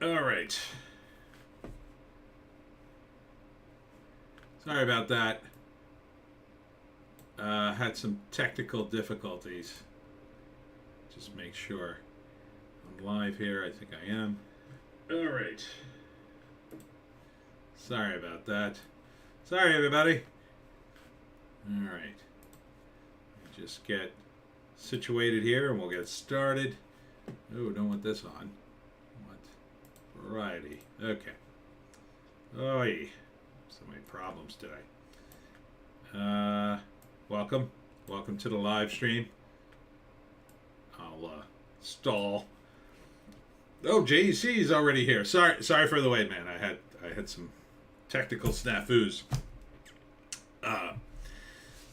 All right. Sorry about that. Had some technical difficulties. Just make sure I'm live here. I think I am. All right. Sorry about that. Sorry, everybody. All right. Just get situated here and we'll get started. Oh, don't want this on. What variety? Okay. Oh, so many problems today. Welcome. Welcome to the live stream. I'll stall. Oh, JEC is already here. Sorry for the wait, man. I had some technical snafus.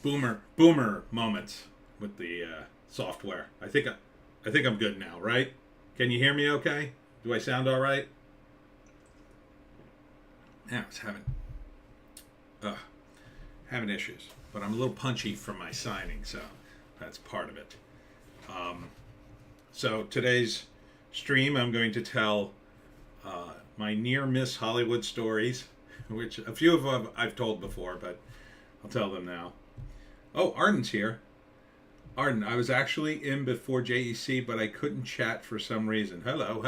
Boomer moments with the software. I think I'm good now, right? Can you hear me okay? Do I sound all right? Yeah, I was having issues, but I'm a little punchy from my signing, so that's part of it. So today's stream, I'm going to tell my near miss Hollywood stories, which a few of them I've told before, but I'll tell them now. Oh, Arden's here. Arden, I was actually in before JEC, but I couldn't chat for some reason. Hello.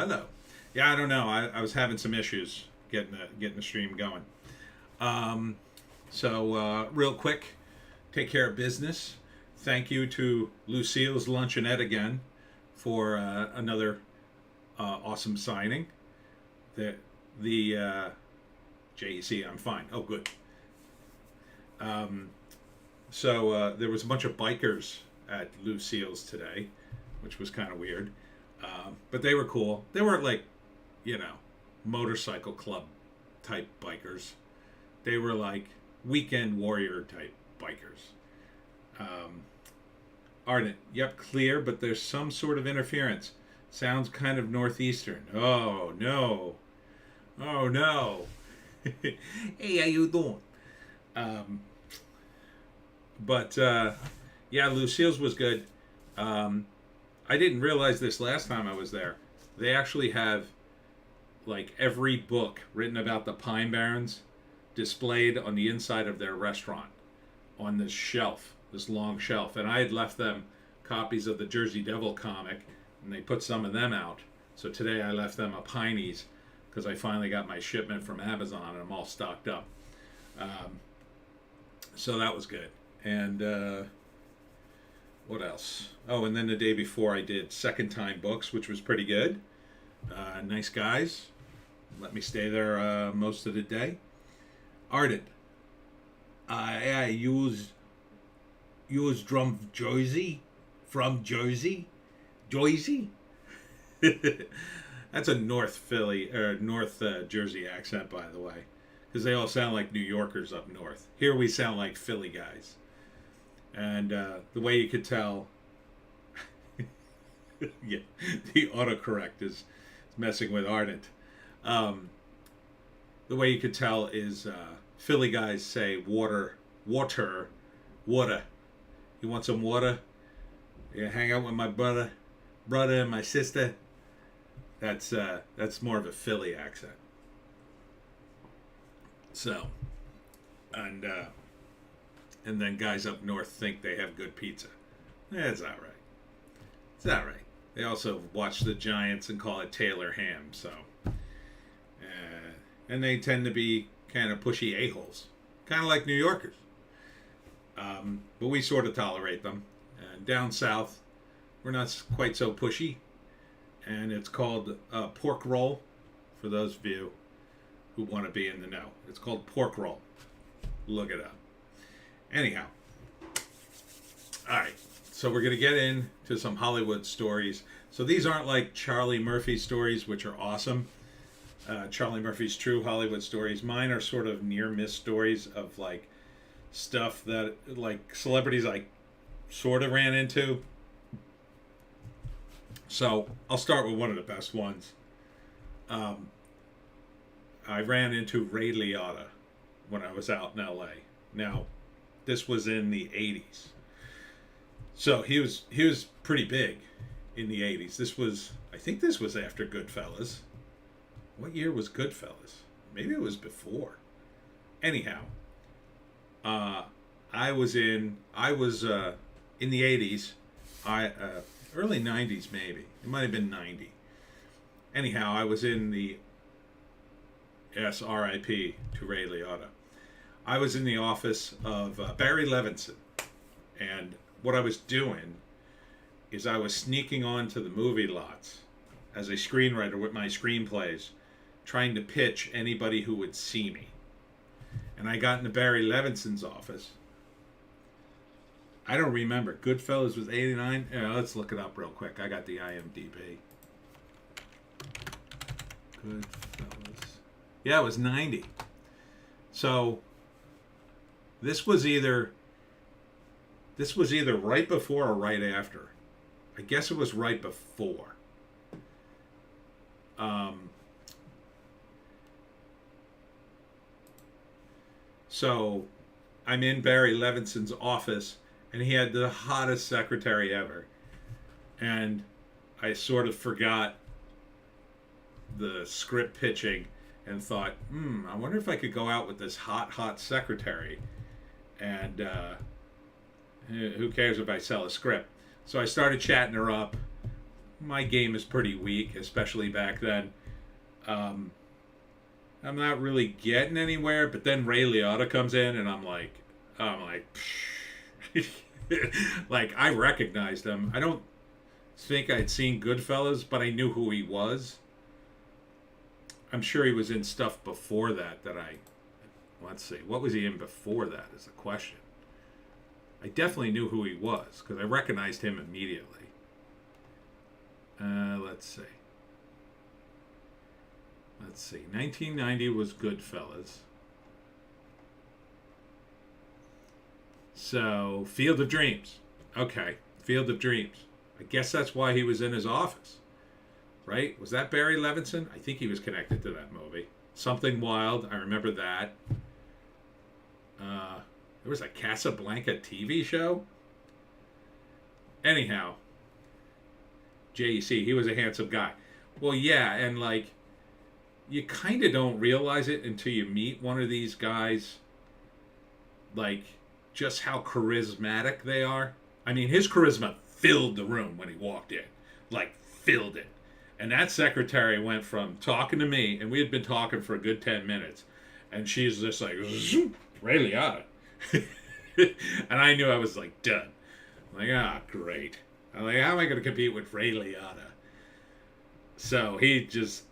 Yeah, I don't know. I was having some issues getting the stream going. So real quick, take care of business. Thank you to Lucille's Luncheonette again for another awesome signing. The JEC, I'm fine. Oh, good. So there was a bunch of bikers at Lucille's today, which was kind of weird. But they were cool. They weren't like, motorcycle club type bikers. They were like weekend warrior type bikers. Ardent, yep, clear, but there's some sort of interference. Sounds kind of northeastern. Oh no. Hey, how you doing? But yeah, Lucille's was good. I didn't realize this last time I was there. They actually have like every book written about the Pine Barrens displayed on the inside of their restaurant on this shelf, this long shelf. And I had left them copies of the Jersey Devil comic, and they put some of them out. So today I left them a Pineys because I finally got my shipment from Amazon and I'm all stocked up. So that was good. And what else? Oh, and then the day before I did Second Time Books, which was pretty good. Nice guys. Let me stay there most of the day. Ardent. I use from Jersey. Jersey? That's a North Philly or North Jersey accent, by the way, because they all sound like New Yorkers up north. Here we sound like Philly guys. And the way you could tell, yeah, the autocorrect is messing with Ardent. The way you could tell is Philly guys say water. You want some water? Yeah, hang out with my brother and my sister. That's more of a Philly accent. So, and then guys up north think they have good pizza. It's not right. It's not right. They also watch the Giants and call it Taylor ham. So, and they tend to be kind of pushy a-holes, kind of like New Yorkers. But we sort of tolerate them. And down south, we're not quite so pushy. And it's called pork roll, for those of you who want to be in the know. It's called pork roll. Look it up. Anyhow. All right. So we're going to get into some Hollywood stories. So these aren't like Charlie Murphy stories, which are awesome. Charlie Murphy's True Hollywood Stories. Mine are sort of near-miss stories of like stuff that like celebrities I sort of ran into. So I'll start with one of the best ones. I ran into Ray Liotta when I was out in LA. Now, this was in the 80s. So he was pretty big in the 80s. I think this was after Goodfellas. What year was Goodfellas? Maybe it was before. Anyhow, I was in the 80s, early 90s maybe. It might have been 90. Anyhow, I was in the RIP to Ray Liotta. I was in the office of Barry Levinson, and what I was doing is I was sneaking onto the movie lots as a screenwriter with my screenplays, trying to pitch anybody who would see me. And I got into Barry Levinson's office. I don't remember. Goodfellas was 89? Yeah, let's look it up real quick. I got the IMDb. Goodfellas. Yeah, it was 90. So this was either right before or right after. I guess it was right before. So I'm in Barry Levinson's office, and he had the hottest secretary ever. And I sort of forgot the script pitching and thought, I wonder if I could go out with this hot secretary. And who cares if I sell a script? So I started chatting her up. My game is pretty weak, especially back then. I'm not really getting anywhere, but then Ray Liotta comes in, and I'm like, like, I recognized him. I don't think I'd seen Goodfellas, but I knew who he was. I'm sure he was in stuff before that let's see, what was he in before that is the question. I definitely knew who he was, because I recognized him immediately. Let's see. 1990 was Goodfellas. So, Field of Dreams. Okay, Field of Dreams. I guess that's why he was in his office. Right? Was that Barry Levinson? I think he was connected to that movie. Something Wild. I remember that. There was a Casablanca TV show. Anyhow. JEC. He was a handsome guy. Well, yeah, and like, you kind of don't realize it until you meet one of these guys. Like, just how charismatic they are. I mean, his charisma filled the room when he walked in. Like, filled it. And that secretary went from talking to me, and we had been talking for a good 10 minutes, and she's just like, Ray Liotta. And I knew I was like, done. I'm like, great. I'm like, how am I going to compete with Ray Liotta? So he just,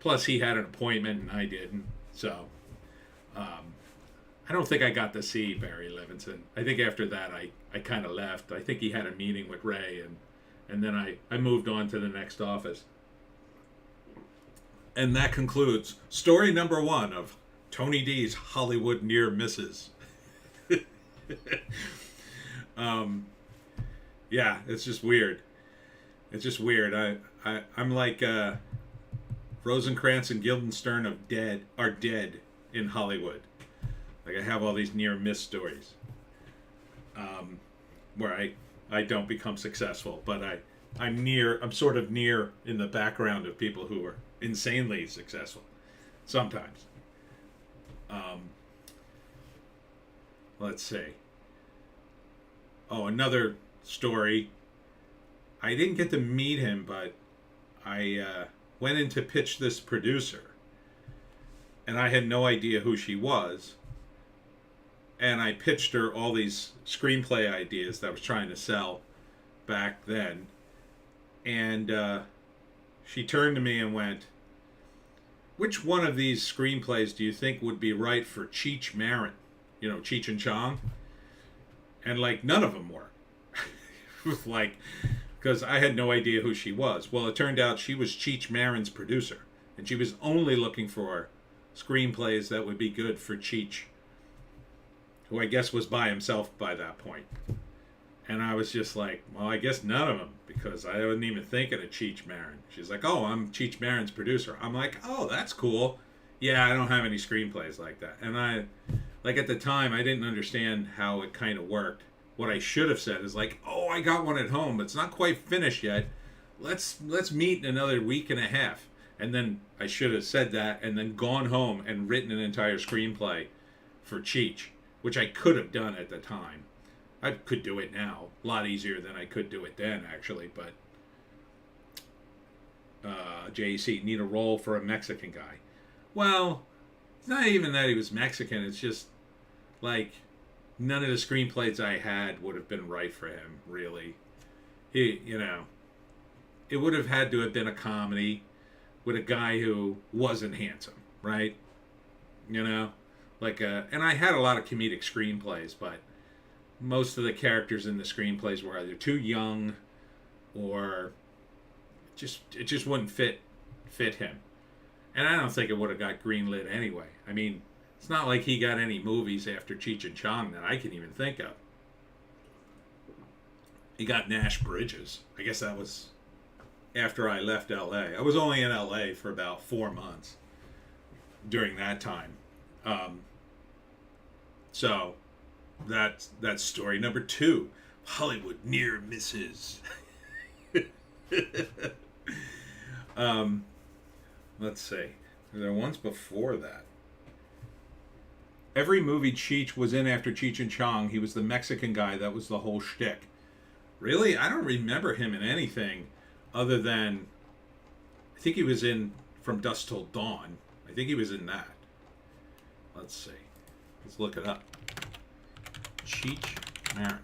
plus he had an appointment and I didn't. So I don't think I got to see Barry Levinson. I think after that I kind of left. I think he had a meeting with Ray, and then I moved on to the next office. And that concludes story number 1 of Tony D's Hollywood near misses. Yeah, it's just weird. It's just weird. I'm like Rosencrantz and Guildenstern are dead in Hollywood. Like, I have all these near miss stories where I don't become successful, but I'm sort of near in the background of people who are insanely successful sometimes. Let's see. Oh, another story. I didn't get to meet him, but I went in to pitch this producer, and I had no idea who she was. And I pitched her all these screenplay ideas that I was trying to sell back then. And she turned to me and went, which one of these screenplays do you think would be right for Cheech Marin? Cheech and Chong? And, like, none of them were. Like, because I had no idea who she was. Well, it turned out she was Cheech Marin's producer. And she was only looking for screenplays that would be good for Cheech, who I guess was by himself by that point. And I was just like, well, I guess none of them, because I wasn't even thinking of Cheech Marin. She's like, oh, I'm Cheech Marin's producer. I'm like, oh, that's cool. Yeah, I don't have any screenplays like that. And at the time, I didn't understand how it kind of worked. What I should have said is like, oh, I got one at home, but it's not quite finished yet. Let's meet in another week and a half. And then I should have said that and then gone home and written an entire screenplay for Cheech, which I could have done at the time. I could do it now, a lot easier than I could do it then, actually. But JC, need a role for a Mexican guy. Well, it's not even that he was Mexican. It's just like none of the screenplays I had would have been right for him, really. He, it would have had to have been a comedy with a guy who wasn't handsome, right? And I had a lot of comedic screenplays, but most of the characters in the screenplays were either too young or it just wouldn't fit him. And I don't think it would have got greenlit anyway. I mean, it's not like he got any movies after Cheech and Chong that I can even think of. He got Nash Bridges. I guess that was after I left LA. I was only in LA for about 4 months during that time. So that's story number 2. Hollywood near misses. Let's see. There ones before that. Every movie Cheech was in after Cheech and Chong, he was the Mexican guy. That was the whole shtick. Really? I don't remember him in anything other than, I think he was in From Dusk Till Dawn. I think he was in that. Let's see. Let's look it up. Cheech Marin.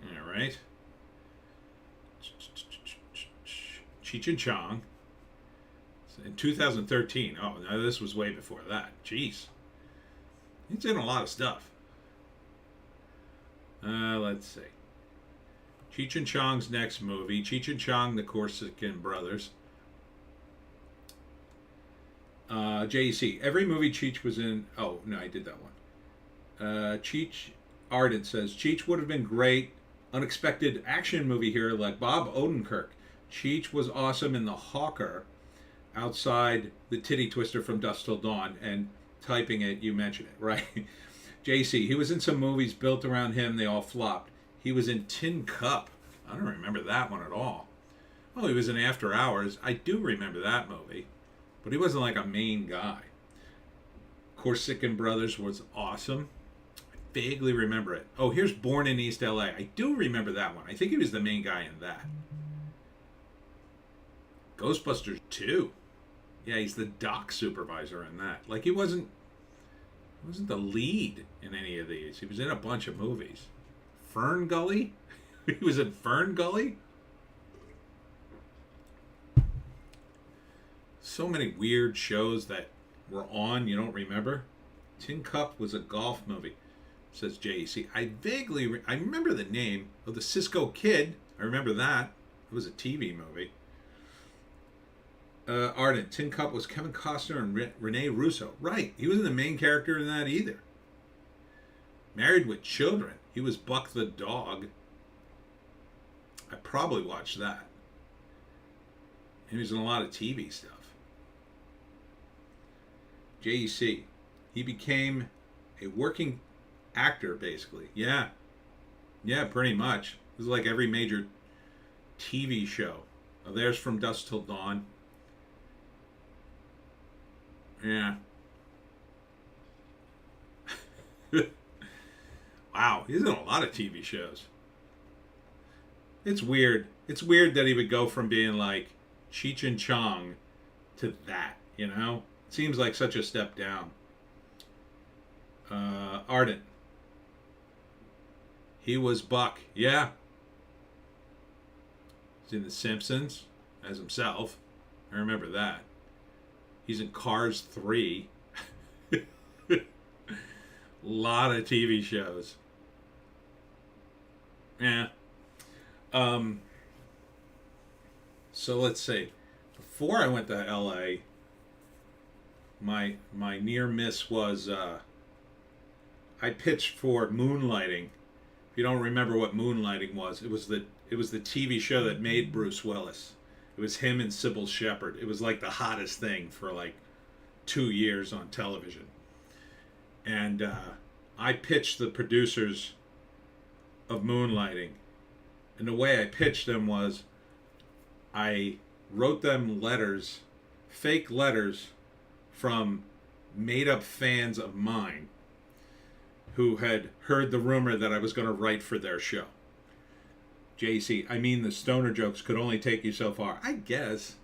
All right. Cheech and Chong. In 2013. Oh, no, this was way before that. Jeez. He's in a lot of stuff. Let's see. Cheech and Chong's next movie. Cheech and Chong, the Corsican Brothers. JC. Every movie Cheech was in... Oh, no, I did that one. Cheech Ardent says, Cheech would have been great. Unexpected action movie here like Bob Odenkirk. Cheech was awesome in The Hawker. Outside the titty twister From Dusk Till Dawn. And typing it, you mentioned it, right? JC, he was in some movies built around him. They all flopped. He was in Tin Cup. I don't remember that one at all. Oh, he was in After Hours. I do remember that movie. But he wasn't like a main guy. Corsican Brothers was awesome. I vaguely remember it. Oh, here's Born in East LA. I do remember that one. I think he was the main guy in that. Ghostbusters 2. Yeah, he's the dock supervisor in that. Like, he wasn't the lead in any of these. He was in a bunch of movies. Fern Gully? He was in Fern Gully? So many weird shows that were on you don't remember. Tin Cup was a golf movie, says JC. I vaguely I remember the name of the Cisco Kid. I remember that. It was a TV movie. Ardent. Tin Cup was Kevin Costner and Rene Russo. Right. He wasn't the main character in that either. Married with Children. He was Buck the dog. I probably watched that. He was in a lot of TV stuff. JEC. He became a working actor, basically. Yeah. Yeah, pretty much. It was like every major TV show. Oh, there's From Dusk Till Dawn. Yeah. Wow, he's in a lot of TV shows. It's weird. It's weird that he would go from being like Cheech and Chong to that, you know? It seems like such a step down. Ardent. He was Buck. Yeah. He's in The Simpsons as himself. I remember that. He's in Cars 3. Lot of TV shows. Yeah. So let's see. Before I went to LA, my near miss was I pitched for Moonlighting. If you don't remember what Moonlighting was, it was the TV show that made Bruce Willis. It was him and Sybil Shepherd. It was like the hottest thing for like 2 years on television. And I pitched the producers of Moonlighting. And the way I pitched them was, I wrote them letters, fake letters from made up fans of mine who had heard the rumor that I was going to write for their show. JC, I mean, the stoner jokes could only take you so far. I guess.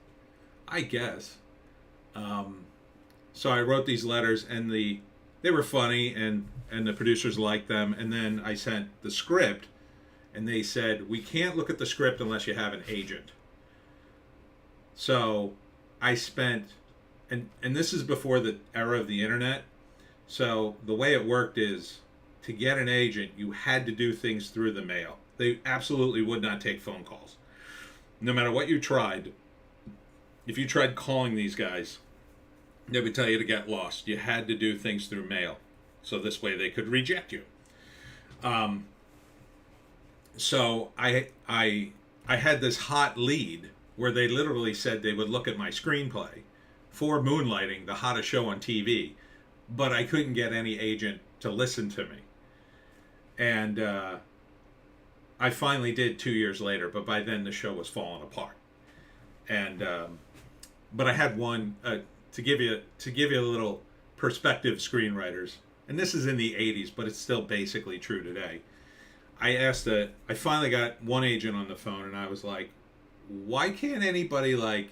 So I wrote these letters, and they were funny, and the producers liked them. And then I sent the script, and they said, we can't look at the script unless you have an agent. So I spent, and this is before the era of the internet. So the way it worked is, to get an agent, you had to do things through the mail. They absolutely would not take phone calls. No matter what you tried, if you tried calling these guys, they would tell you to get lost. You had to do things through mail. So this way they could reject you. So I had this hot lead where they literally said they would look at my screenplay for Moonlighting, the hottest show on TV, but I couldn't get any agent to listen to me. And I finally did 2 years later, but by then the show was falling apart. And but I had one to give you a little perspective, screenwriters, and this is in the 80s, but it's still basically true today. I finally got one agent on the phone, and I was like, why can't anybody like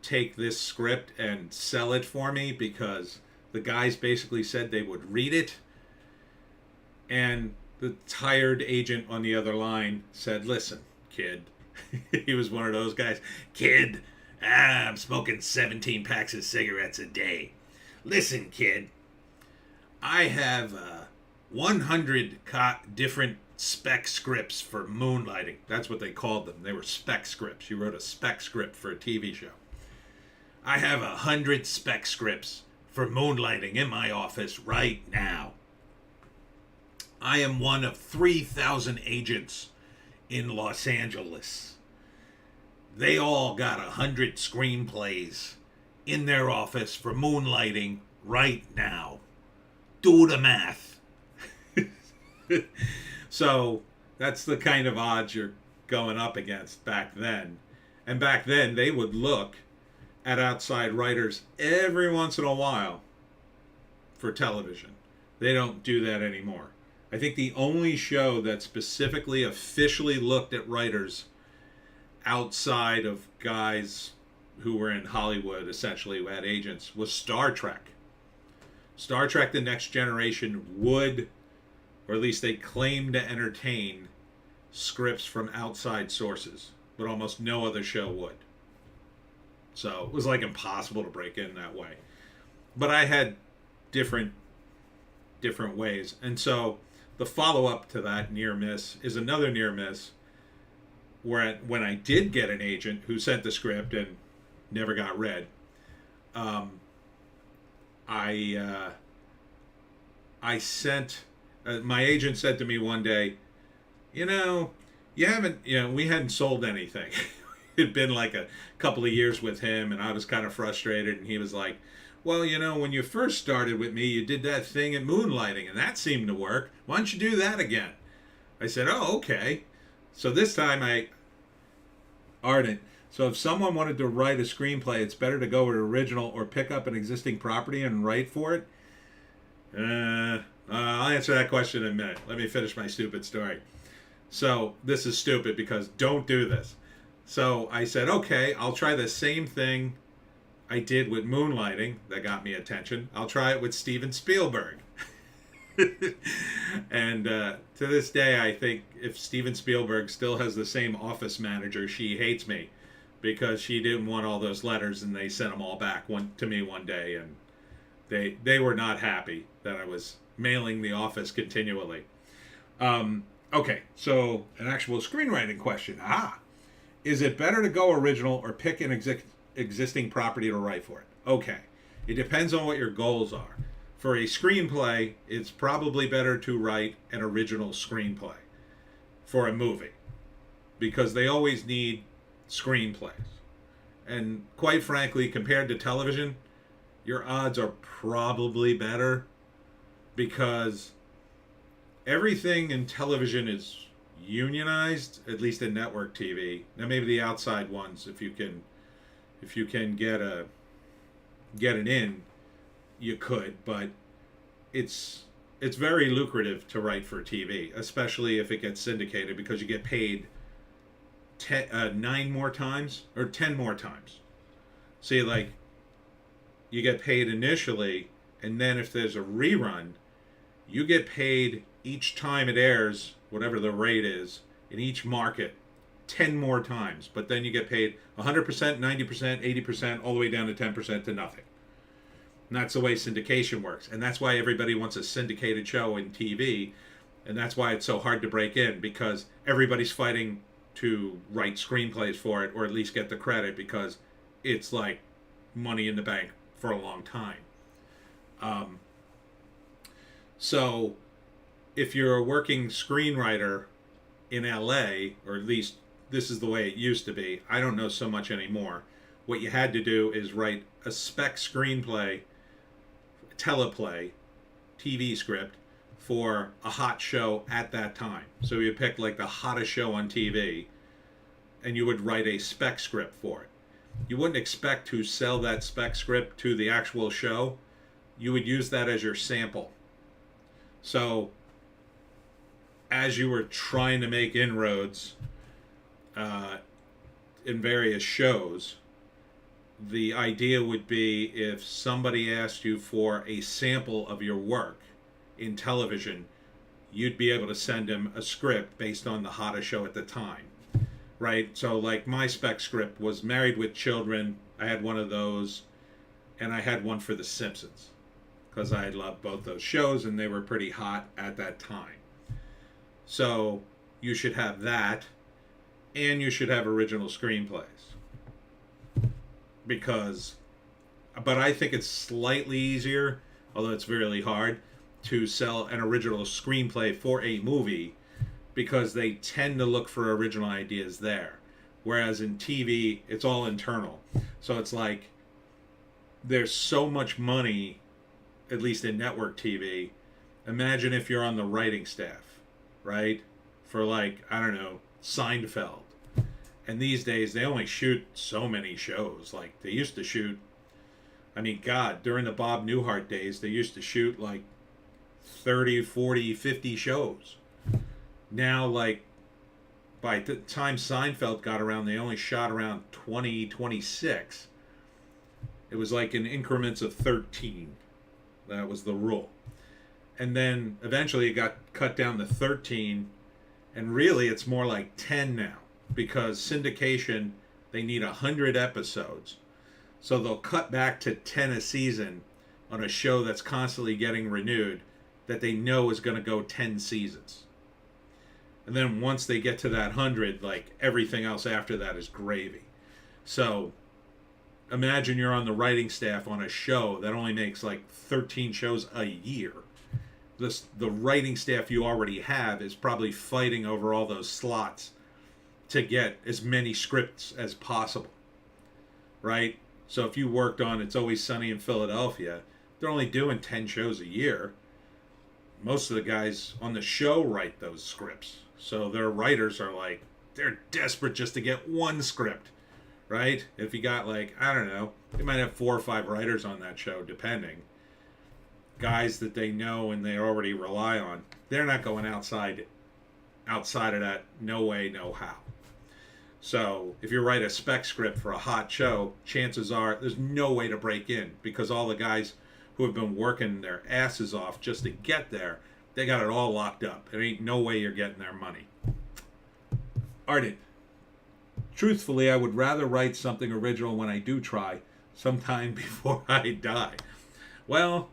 take this script and sell it for me? Because the guys basically said they would read it. And the tired agent on the other line said, listen, kid. He was one of those guys. Kid, I'm smoking 17 packs of cigarettes a day. Listen, kid, I have 100 different spec scripts for Moonlighting. That's what they called them. They were spec scripts. You wrote a spec script for a TV show. I have 100 spec scripts for Moonlighting in my office right now. I am one of 3,000 agents in Los Angeles. They all got 100 screenplays in their office for Moonlighting right now. Do the math. So that's the kind of odds you're going up against back then. And back then they would look at outside writers every once in a while for television. They don't do that anymore. I think the only show that specifically officially looked at writers outside of guys who were in Hollywood, essentially, who had agents, was Star Trek. Star Trek The Next Generation would, or at least they claimed to entertain, scripts from outside sources, but almost no other show would. So it was like impossible to break in that way. But I had different ways. And so the follow-up to that near miss is another near miss where when I did get an agent who sent the script and never got read, I sent, my agent said to me one day, we hadn't sold anything. It'd been like a couple of years with him, and I was kind of frustrated, and he was like, well, when you first started with me, you did that thing at Moonlighting, and that seemed to work. Why don't you do that again? I said, oh, okay. So this time Ardent. So if someone wanted to write a screenplay, it's better to go with original or pick up an existing property and write for it? I'll answer that question in a minute. Let me finish my stupid story. So this is stupid because don't do this. So I said, okay, I'll try the same thing I did with Moonlighting that got me attention. I'll try it with Steven Spielberg. And to this day, I think if Steven Spielberg still has the same office manager, she hates me because she didn't want all those letters, and they sent them all back to me one day, and they were not happy that I was mailing the office continually. Okay, so an actual screenwriting question. Is it better to go original or pick an existing property to write for it? Okay, it depends on what your goals are. For a screenplay, it's probably better to write an original screenplay for a movie because they always need screenplays. And quite frankly, compared to television, your odds are probably better because everything in television is unionized, at least in network TV. Now maybe the outside ones, if you can get it in, you could, but it's very lucrative to write for TV, especially if it gets syndicated, because you get paid 9 more times or 10 more times. See, like, you get paid initially, and then if there's a rerun, you get paid each time it airs, whatever the rate is, in each market, 10 more times. But then you get paid 100%, 90%, 80%, all the way down to 10% to nothing. And that's the way syndication works. And that's why everybody wants a syndicated show in TV. And that's why it's so hard to break in, because everybody's fighting to write screenplays for it, or at least get the credit, because it's like money in the bank for a long time. So if you're a working screenwriter in LA, or at least this is the way it used to be, I don't know so much anymore, what you had to do is write a spec screenplay, teleplay, TV script for a hot show at that time. So you pick like the hottest show on TV, and you would write a spec script for it. You wouldn't expect to sell that spec script to the actual show. You would use that as your sample. So as you were trying to make inroads in various shows, the idea would be, if somebody asked you for a sample of your work in television, you'd be able to send him a script based on the hottest show at the time, right? So like my spec script was Married with Children. I had one of those, and I had one for The Simpsons, because I loved both those shows and they were pretty hot at that time. So you should have that, and you should have original screenplays. But I think it's slightly easier, although it's really hard, to sell an original screenplay for a movie, because they tend to look for original ideas there. Whereas in TV, it's all internal. So it's like, there's so much money, at least in network TV. Imagine if you're on the writing staff, right? For like, I don't know, Seinfeld. And these days, they only shoot so many shows. Like, they used to shoot, I mean, God, during the Bob Newhart days, they used to shoot like 30, 40, 50 shows. Now, like, by the time Seinfeld got around, they only shot around 20, 26. It was like in increments of 13. That was the rule. And then eventually it got cut down to 13. And really, it's more like 10 now. Because syndication, they need 100 episodes. So they'll cut back to 10 a season on a show that's constantly getting renewed, that they know is going to go 10 seasons. And then once they get to that 100, like, everything else after that is gravy. So imagine you're on the writing staff on a show that only makes like 13 shows a year. The writing staff you already have is probably fighting over all those slots to get as many scripts as possible, right? So if you worked on It's Always Sunny in Philadelphia, they're only doing 10 shows a year. Most of the guys on the show write those scripts. So their writers are like, they're desperate just to get one script, right? If you got like, I don't know, they might have 4 or 5 writers on that show, depending. Guys that they know and they already rely on. They're not going outside of that, no way, no how. So if you write a spec script for a hot show, chances are there's no way to break in, because all the guys who have been working their asses off just to get there, they got it all locked up. There ain't no way you're getting their money. Arden, truthfully, I would rather write something original when I do try, sometime before I die. Well,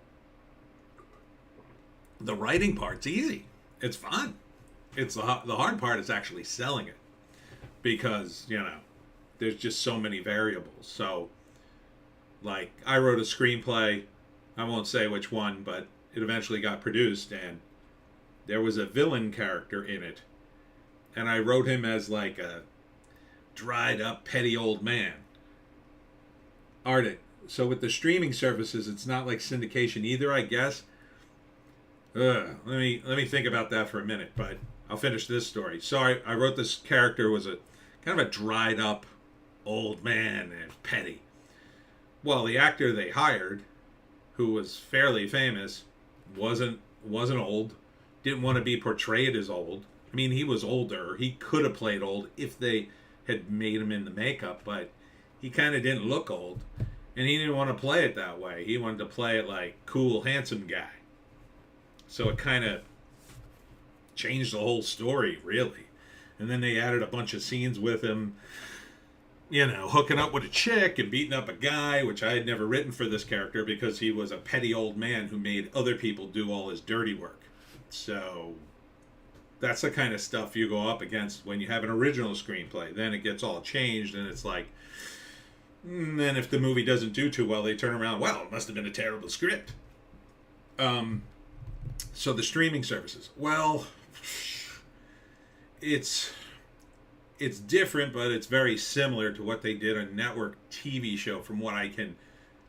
the writing part's easy. It's fun. It's the hard part is actually selling it. Because, you know, there's just so many variables. So, like, I wrote a screenplay. I won't say which one, but it eventually got produced, and there was a villain character in it. And I wrote him as, like, a dried-up, petty old man. Arden. So with the streaming services, it's not like syndication either, I guess. Let me think about that for a minute. But I'll finish this story. So I wrote this character was a kind of a dried up old man and petty. Well, the actor they hired, who was fairly famous, wasn't old, didn't want to be portrayed as old. I mean, he was older. He could have played old if they had made him in the makeup, but he kind of didn't look old, and he didn't want to play it that way. He wanted to play it like cool, handsome guy. So it kind of changed the whole story, really. And then they added a bunch of scenes with him, you know, hooking up with a chick and beating up a guy, which I had never written for this character because he was a petty old man who made other people do all his dirty work. So that's the kind of stuff you go up against when you have an original screenplay. Then it gets all changed, and it's like, then if the movie doesn't do too well, they turn around, well, it must have been a terrible script. So the streaming services, well, it's different, but it's very similar to what they did on network TV show from what I can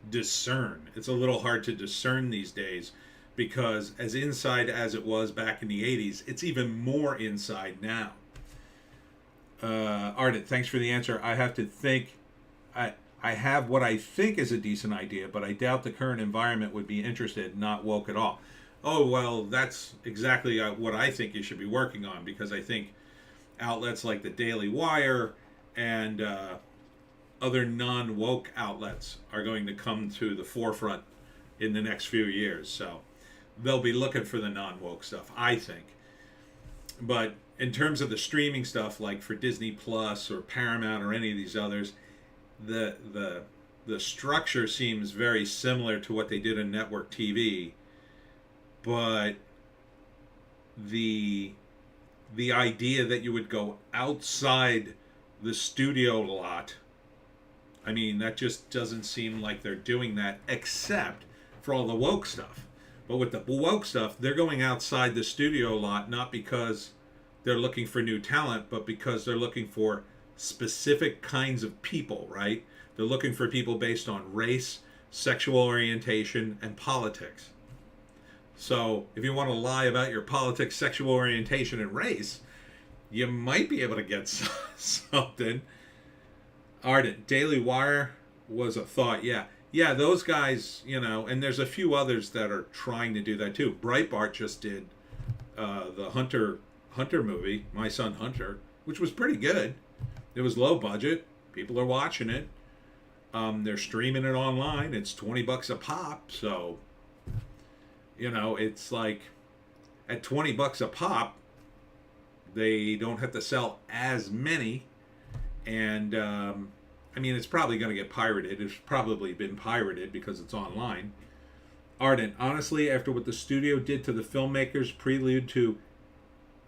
discern. It's a little hard to discern these days because as inside as it was back in the 80s, it's even more inside now. Ardent, thanks for the answer. I have to think. I have what I think is a decent idea, but I doubt the current environment would be interested, not woke at all. Oh, well, that's exactly what I think you should be working on, because I think outlets like the Daily Wire and other non-woke outlets are going to come to the forefront in the next few years. So they'll be looking for the non-woke stuff, I think. But in terms of the streaming stuff, like for Disney Plus or Paramount or any of these others, the structure seems very similar to what they did in network TV, but the idea that you would go outside the studio lot, I mean, that just doesn't seem like they're doing that, except for all the woke stuff. But with the woke stuff, they're going outside the studio lot not because they're looking for new talent, but because they're looking for specific kinds of people, right? They're looking for people based on race, sexual orientation, and politics. So if you want to lie about your politics, sexual orientation, and race, you might be able to get something. Ardent, Daily Wire was a thought, yeah. Yeah, those guys, you know, and there's a few others that are trying to do that too. Breitbart just did the Hunter movie, My Son Hunter, which was pretty good. It was low budget. People are watching it. They're streaming it online. It's $20 a pop. So, you know, it's like at $20 a pop, they don't have to sell as many. And, I mean, it's probably going to get pirated. It's probably been pirated because it's online. Ardent, honestly, after what the studio did to the filmmakers, prelude to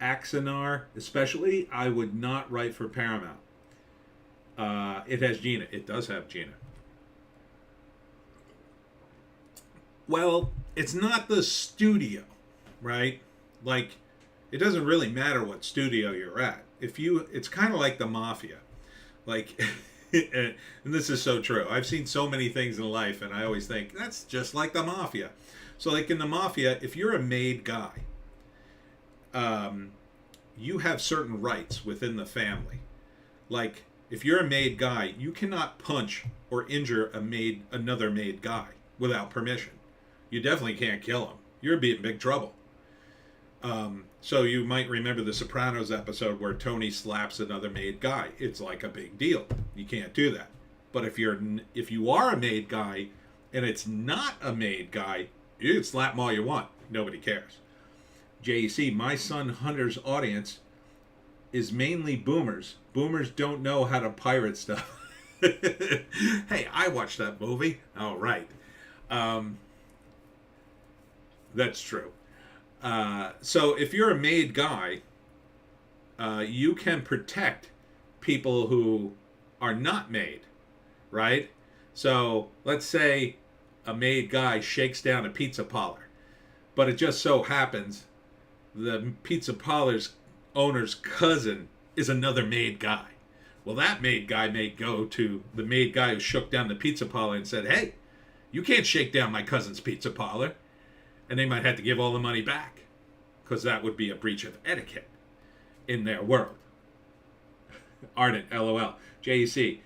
Axanar, especially, I would not write for Paramount. It has Gina. It does have Gina. Well, it's not the studio, right? Like, it doesn't really matter what studio you're at. It's kind of like the mafia. Like, and this is so true. I've seen so many things in life, and I always think, that's just like the mafia. So, like in the mafia, if you're a made guy, you have certain rights within the family. Like, if you're a made guy, you cannot punch or injure another made guy without permission. You definitely can't kill him. You're in big trouble. So you might remember the Sopranos episode where Tony slaps another made guy. It's like a big deal. You can't do that. But if you are a made guy and it's not a made guy, you can slap him all you want. Nobody cares. JEC, My Son Hunter's audience is mainly boomers. Boomers don't know how to pirate stuff. Hey, I watched that movie. All right. That's true. So if you're a made guy, you can protect people who are not made, right? So let's say a made guy shakes down a pizza parlor, but it just so happens the pizza parlor's owner's cousin is another made guy. Well, that made guy may go to the made guy who shook down the pizza parlor and said, hey, you can't shake down my cousin's pizza parlor. And they might have to give all the money back because that would be a breach of etiquette. in their world. Ardent, LOL. JEC,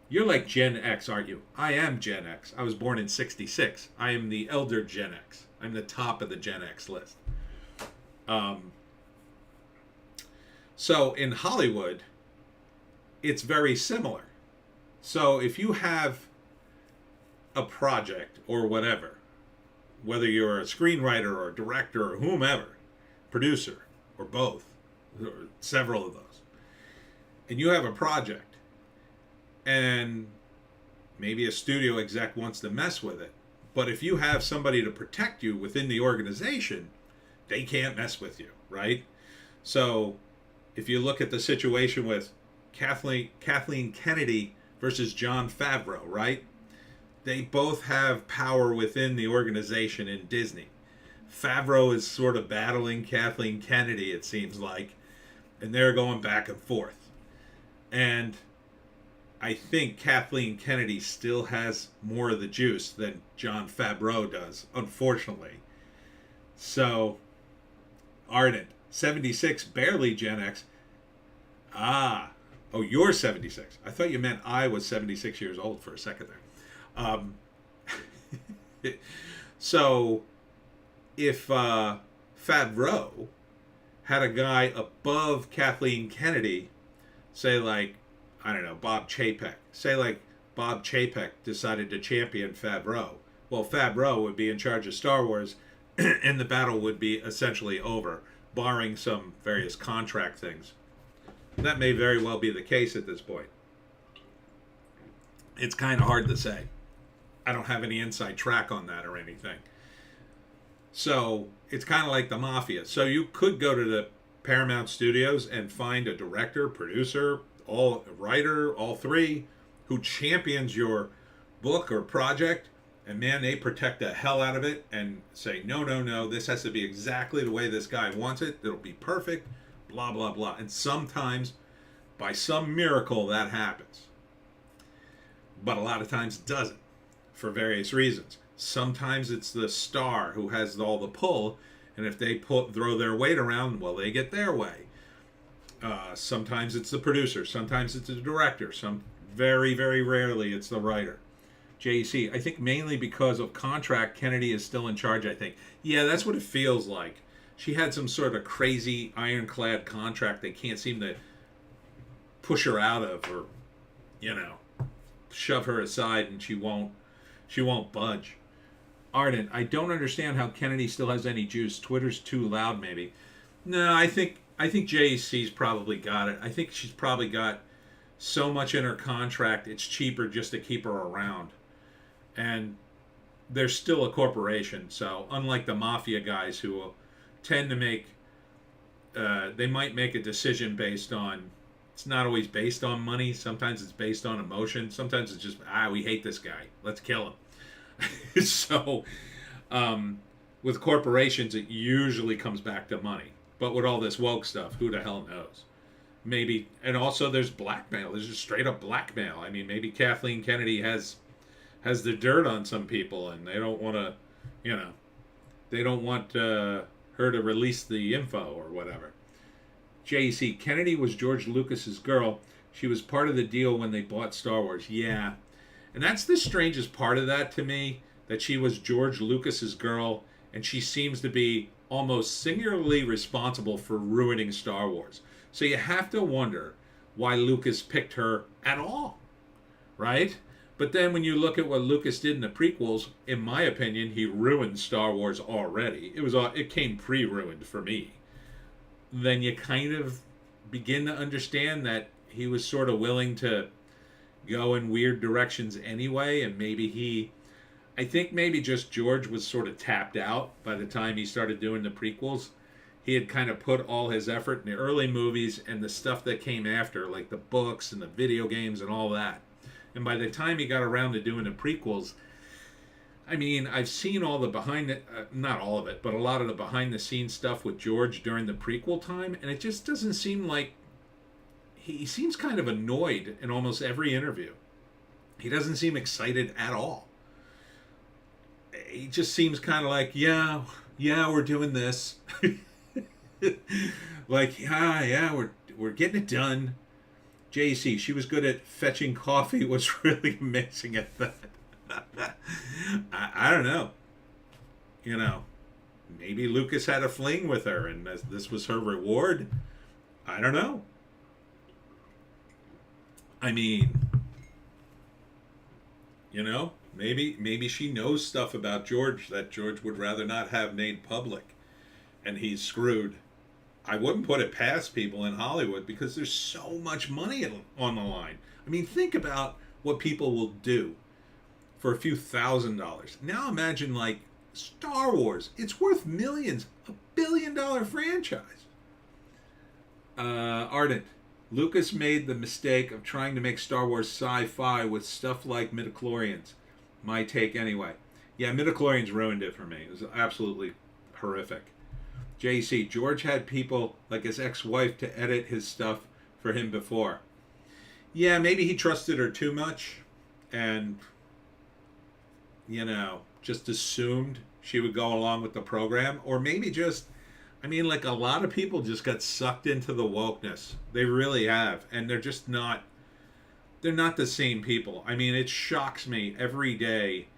you're like Gen X, aren't you? I am Gen X. I was born in 66. I am the elder Gen X. I'm the top of the Gen X list. So in Hollywood, it's very similar. So if you have a project or whatever, whether you're a screenwriter or a director or whomever, producer or both, or several of those, and you have a project and maybe a studio exec wants to mess with it, but if you have somebody to protect you within the organization, they can't mess with you, right? So if you look at the situation with Kathleen Kennedy versus Jon Favreau, right? They both have power within the organization in Disney. Favreau is sort of battling Kathleen Kennedy, it seems like, and they're going back and forth. And I think Kathleen Kennedy still has more of the juice than Jon Favreau does, unfortunately. So, Ardent, 76, barely Gen X. Oh, you're 76. I thought you meant I was 76 years old for a second there. So, if Favreau had a guy above Kathleen Kennedy, say like, I don't know, Bob Chapek. Say like Bob Chapek decided to champion Favreau. Well, Favreau would be in charge of Star Wars, and the battle would be essentially over, barring some various contract things. That may very well be the case at this point. It's kind of hard to say. I don't have any inside track on that or anything. So it's kind of like the mafia. So you could go to the Paramount Studios and find a director, producer, writer, all three, who champions your book or project, and man, they protect the hell out of it and say, no, this has to be exactly the way this guy wants it. It'll be perfect, blah, blah, blah. And sometimes, by some miracle, that happens. But a lot of times it doesn't, for various reasons. Sometimes it's the star who has all the pull, and if they throw their weight around, well, they get their way. Sometimes it's the producer. Sometimes it's the director. Very, very rarely it's the writer. JC, I think mainly because of contract, Kennedy is still in charge, I think. Yeah, that's what it feels like. She had some sort of crazy ironclad contract they can't seem to push her out of, or, shove her aside, and she won't budge. Ardent, I don't understand how Kennedy still has any juice. Twitter's too loud, maybe. No, I think JEC's probably got it. I think she's probably got so much in her contract, it's cheaper just to keep her around. And they're still a corporation, so unlike the mafia guys who will tend to make, they might make a decision based on, it's not always based on money. Sometimes it's based on emotion. Sometimes it's just, we hate this guy. Let's kill him. So, with corporations, it usually comes back to money. But with all this woke stuff, who the hell knows? Maybe, and also there's blackmail. There's just straight up blackmail. I mean, maybe Kathleen Kennedy has the dirt on some people, and they don't want to, they don't want her to release the info or whatever. JC, Kennedy was George Lucas's girl. She was part of the deal when they bought Star Wars. Yeah. And that's the strangest part of that to me, that she was George Lucas's girl, and she seems to be almost singularly responsible for ruining Star Wars. So you have to wonder why Lucas picked her at all, right? But then when you look at what Lucas did in the prequels, in my opinion, he ruined Star Wars already. It came pre-ruined for me. Then you kind of begin to understand that he was sort of willing to go in weird directions anyway, and I think maybe just George was sort of tapped out by the time he started doing the prequels. He had kind of put all his effort in the early movies and the stuff that came after, like the books and the video games and all that. And by the time he got around to doing the prequels, I mean, I've seen all the not all of it, but a lot of the behind-the-scenes stuff with George during the prequel time, and it just doesn't seem like, he seems kind of annoyed in almost every interview. He doesn't seem excited at all. He just seems kind of like, yeah, we're doing this. Like, yeah, we're getting it done. JC, she was good at fetching coffee, was really amazing at that. I don't know. You know, maybe Lucas had a fling with her and this was her reward. I don't know. I mean, you know, maybe she knows stuff about George that George would rather not have made public, and he's screwed. I wouldn't put it past people in Hollywood because there's so much money on the line. I mean, think about what people will do for a few $1,000s. Now imagine like Star Wars. It's worth millions. $1 billion franchise. Ardent. Lucas made the mistake of trying to make Star Wars sci-fi with stuff like midichlorians. My take anyway. Yeah, midichlorians ruined it for me. It was absolutely horrific. JC, George had people like his ex-wife to edit his stuff for him before. Yeah, maybe he trusted her too much and, you know, just assumed she would go along with the program. Or maybe just, I mean, like a lot of people just got sucked into the wokeness. They really have. And they're just not, they're not the same people. I mean, it shocks me every day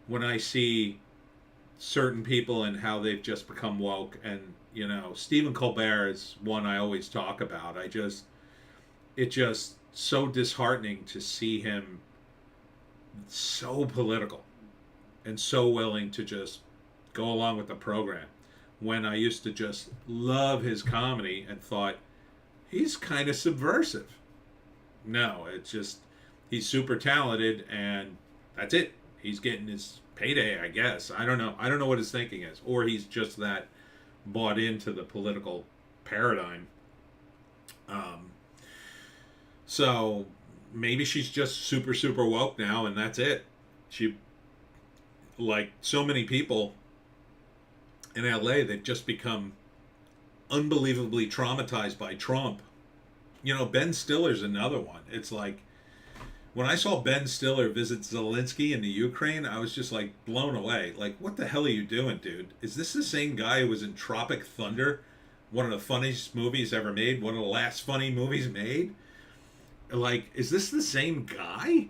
when I see certain people and how they've just become woke. And, you know, Stephen Colbert is one I always talk about. It's just so disheartening to see him so political and so willing to just go along with the program, when I used to just love his comedy and thought he's kind of subversive. No, it's just he's super talented and that's it. He's getting his payday, I guess. I don't know what his thinking is, or he's just that bought into the political paradigm. So maybe she's just super woke now, and that's it. She, like so many people in LA, they've just become unbelievably traumatized by Trump. You know, Ben Stiller's another one. It's like, when I saw Ben Stiller visit Zelensky in the Ukraine, I was just like blown away. Like, what the hell are you doing, dude? Is this the same guy who was in Tropic Thunder? One of the funniest movies ever made? One of the last funny movies made? Like, is this the same guy?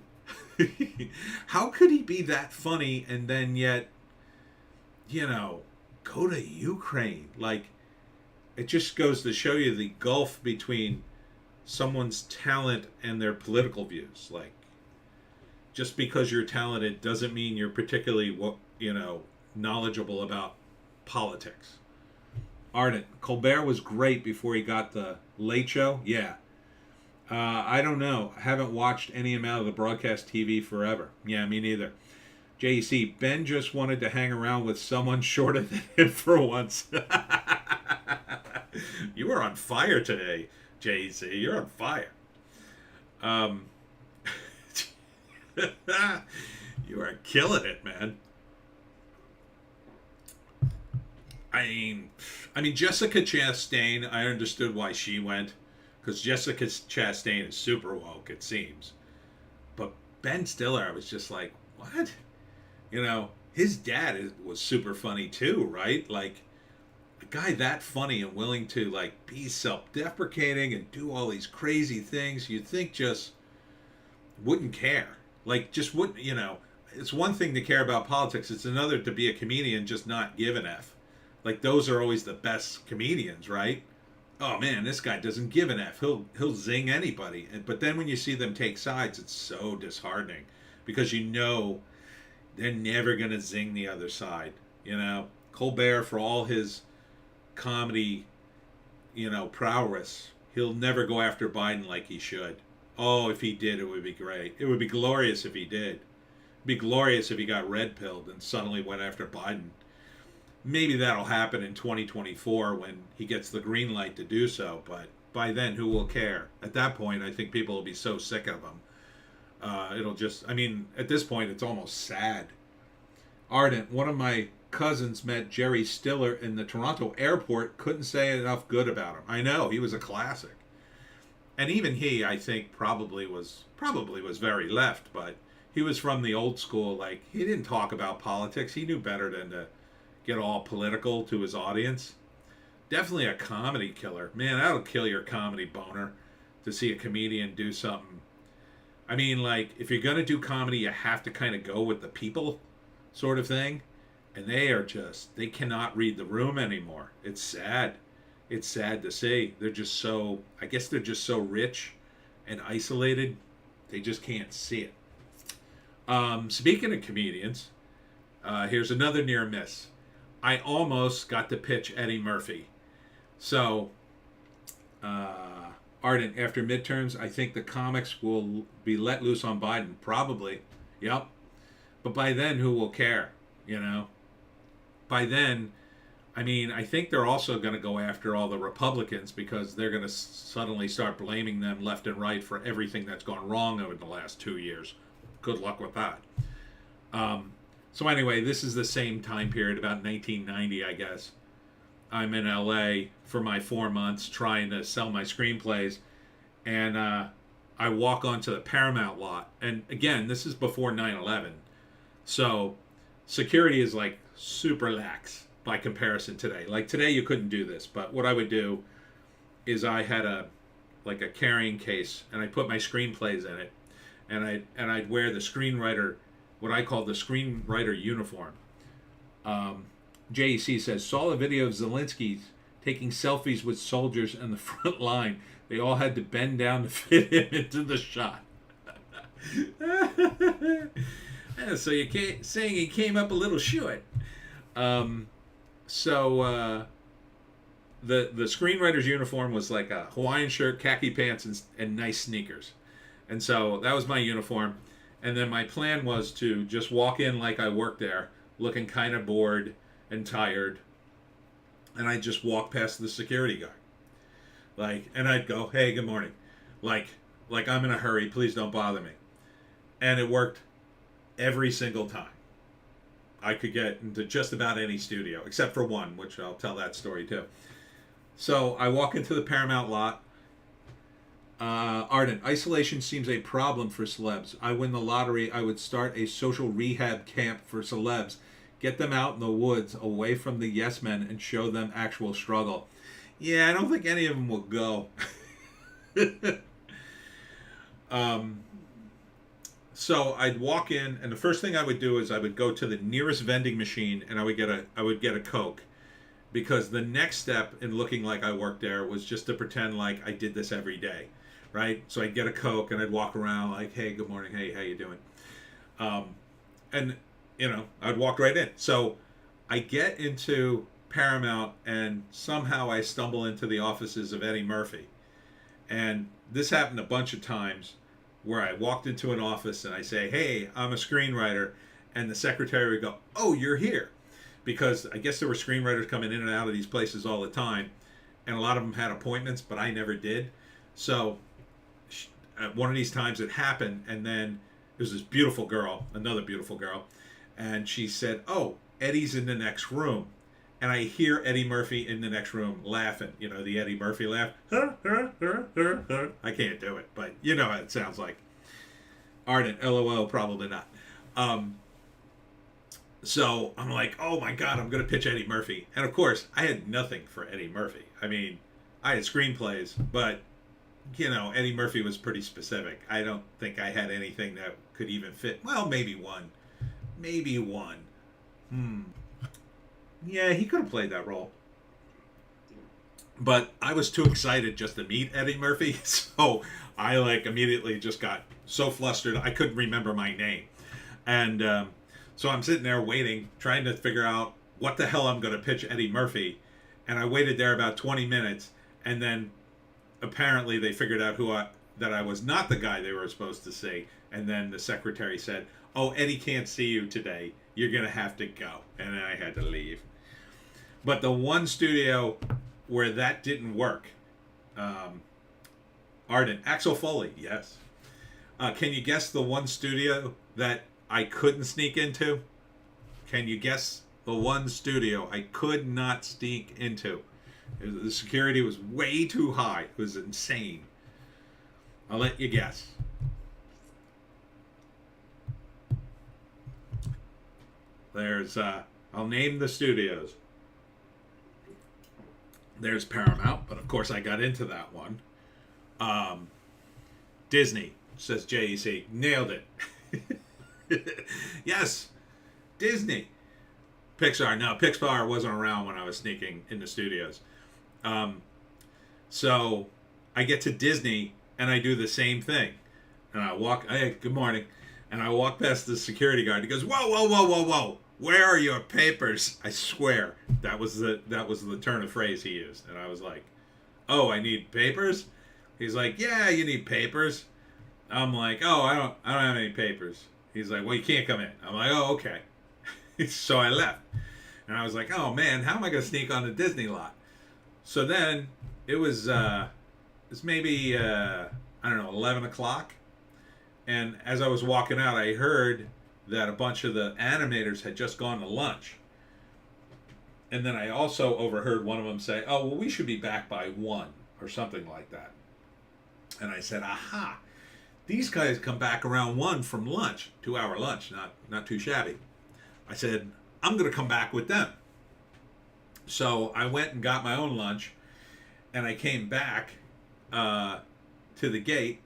How could he be that funny and then yet, you know, go to Ukraine? Like, it just goes to show you the gulf between someone's talent and their political views. Like, just because you're talented doesn't mean you're particularly, you know, knowledgeable about politics. Ardent, Colbert was great before he got the Late Show. Yeah. I don't know. I haven't watched any amount of the broadcast TV forever. Yeah, me neither. JC, Ben just wanted to hang around with someone shorter than him for once. You were on fire today, JC. You're on fire. You are killing it, man. I mean, Jessica Chastain, I understood why she went, because Jessica Chastain is super woke, it seems. But Ben Stiller, I was just like, what? You know, his dad was super funny too, right? Like, a guy that funny and willing to, like, be self-deprecating and do all these crazy things, you'd think just wouldn't care. Like, just wouldn't, you know, it's one thing to care about politics, it's another to be a comedian, just not give an F. Like, those are always the best comedians, right? Oh man, this guy doesn't give an F. He'll zing anybody. But then when you see them take sides, it's so disheartening, because you know they're never gonna zing the other side. You know, Colbert, for all his comedy, you know, prowess, he'll never go after Biden like he should. Oh, if he did, it would be great. It would be glorious if he did. It'd be glorious if he got red-pilled and suddenly went after Biden. Maybe that'll happen in 2024 when he gets the green light to do so, but by then, who will care? At that point, I think people will be so sick of him. It'll just, I mean, at this point, it's almost sad. Ardent, one of my cousins met Jerry Stiller in the Toronto airport, couldn't say enough good about him. I know, he was a classic. And even he, I think, probably was very left, but he was from the old school. Like, he didn't talk about politics. He knew better than to get all political to his audience. definitely a comedy killer. Man, that'll kill your comedy boner to see a comedian do something. I mean, like, if you're going to do comedy, you have to kind of go with the people sort of thing. And they cannot read the room anymore. It's sad. It's sad to see. They're just so, I guess they're just so rich and isolated, they just can't see it. Speaking of comedians, here's another near miss. I almost got to pitch Eddie Murphy. So, Arden, after midterms, I think the comics will be let loose on Biden. Probably. Yep. But by then, who will care? You know? By then, I mean, I think they're also going to go after all the Republicans because they're going to suddenly start blaming them left and right for everything that's gone wrong over the last 2 years. Good luck with that. So anyway, this is the same time period, about 1990, I guess. I'm in LA for my 4 months trying to sell my screenplays, and I walk onto the Paramount lot. And again, this is before 9/11, so security is like super lax by comparison today. Like today, you couldn't do this, but what I would do is I had a carrying case, and I put my screenplays in it, and I'd wear the screenwriter, what I call the screenwriter uniform. JEC says, saw a video of Zelensky taking selfies with soldiers in the front line. They all had to bend down to fit him into the shot. Yeah, so you can't saying he came up a little short. The screenwriter's uniform was like a Hawaiian shirt, khaki pants, and nice sneakers. And so that was my uniform. And then my plan was to just walk in like I worked there, looking kind of bored and tired, and I'd just walk past the security guy, and I'd go, "Hey, good morning," like I'm in a hurry, please don't bother me. And it worked every single time. I could get into just about any studio except for one, which I'll tell that story too. So I walk into the Paramount lot. Arden, isolation seems a problem for celebs. I win the lottery, I would start a social rehab camp for celebs. Get them out in the woods, away from the yes men, and show them actual struggle. Yeah, I don't think any of them will go. So I'd walk in, and the first thing I would do is I would go to the nearest vending machine, and I would get a Coke, because the next step in looking like I worked there was just to pretend like I did this every day, right? So I'd get a Coke, and I'd walk around like, "Hey, good morning. Hey, how you doing?" And I'd walk right in. So I get into Paramount, and somehow I stumble into the offices of Eddie Murphy. And this happened a bunch of times where I walked into an office and I say, "Hey, I'm a screenwriter." And the secretary would go, "Oh, you're here." Because I guess there were screenwriters coming in and out of these places all the time. And a lot of them had appointments, but I never did. So one of these times it happened, and then there was this beautiful girl, another beautiful girl, and she said, "Oh, Eddie's in the next room." And I hear Eddie Murphy in the next room laughing. You know, the Eddie Murphy laugh. I can't do it, but you know how it sounds like. Ardent, LOL, probably not. So I'm like, oh my God, I'm going to pitch Eddie Murphy. And of course, I had nothing for Eddie Murphy. I mean, I had screenplays, but, Eddie Murphy was pretty specific. I don't think I had anything that could even fit. Well, maybe one. Yeah, he could have played that role. But I was too excited just to meet Eddie Murphy, so I immediately just got so flustered I couldn't remember my name. And so I'm sitting there waiting, trying to figure out what the hell I'm going to pitch Eddie Murphy. And I waited there about 20 minutes, and then apparently they figured out that I was not the guy they were supposed to see. And then the secretary said, "Oh, Eddie can't see you today. You're going to have to go." And then I had to leave. But the one studio where that didn't work, Arden, Axel Foley, yes. Can you guess the one studio that I couldn't sneak into? Can you guess the one studio I could not sneak into? The security was way too high. It was insane. I'll let you guess. I'll name the studios. There's Paramount, but of course I got into that one. Disney, says JEC. Nailed it. Yes, Disney. Pixar. No, Pixar wasn't around when I was sneaking in the studios. So I get to Disney and I do the same thing. And I walk, hey, good morning. And I walk past the security guard. He goes, whoa, whoa, whoa, whoa, whoa. Where are your papers? I swear that was the turn of phrase he used. And I was like, oh, I need papers? He's like, yeah, you need papers. I'm like, oh, I don't have any papers. He's like, well, you can't come in. I'm like, oh, okay. So I left. And I was like, oh man, how am I gonna sneak on the Disney lot? So then it was maybe I don't know, 11 o'clock. And as I was walking out, I heard that a bunch of the animators had just gone to lunch. And then I also overheard one of them say, oh, well, we should be back by 1 or something like that. And I said, aha, these guys come back around 1 from lunch, 2-hour lunch, not too shabby. I said, I'm going to come back with them. So I went and got my own lunch, and I came back to the gate.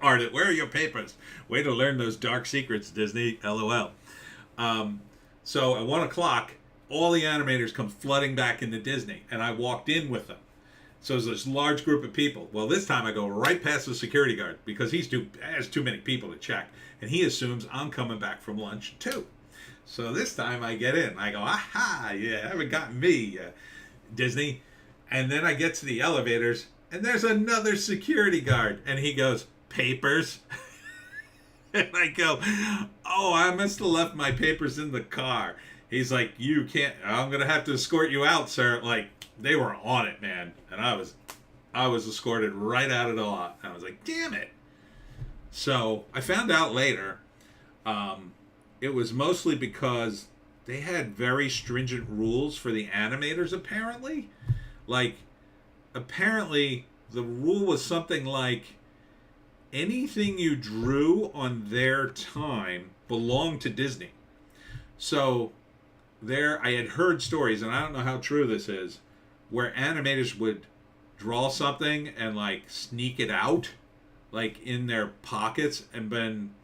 Ardent, where are your papers? Way to learn those dark secrets, Disney. LOL. So at 1 o'clock, all the animators come flooding back into Disney, and I walked in with them. So there's this large group of people. Well, this time I go right past the security guard because he has too many people to check, and he assumes I'm coming back from lunch too. So this time I get in. I go, aha, yeah, haven't gotten me, Disney. And then I get to the elevators, and there's another security guard, and he goes, papers? And I go, oh, I must have left my papers in the car. He's like, you can't, I'm going to have to escort you out, sir. Like, they were on it, man. And I was escorted right out of the lot. I was like, damn it. So I found out later, it was mostly because they had very stringent rules for the animators, apparently. Like, apparently the rule was something like, anything you drew on their time belonged to Disney. So there, I had heard stories, and I don't know how true this is, where animators would draw something and like sneak it out, like in their pockets, and then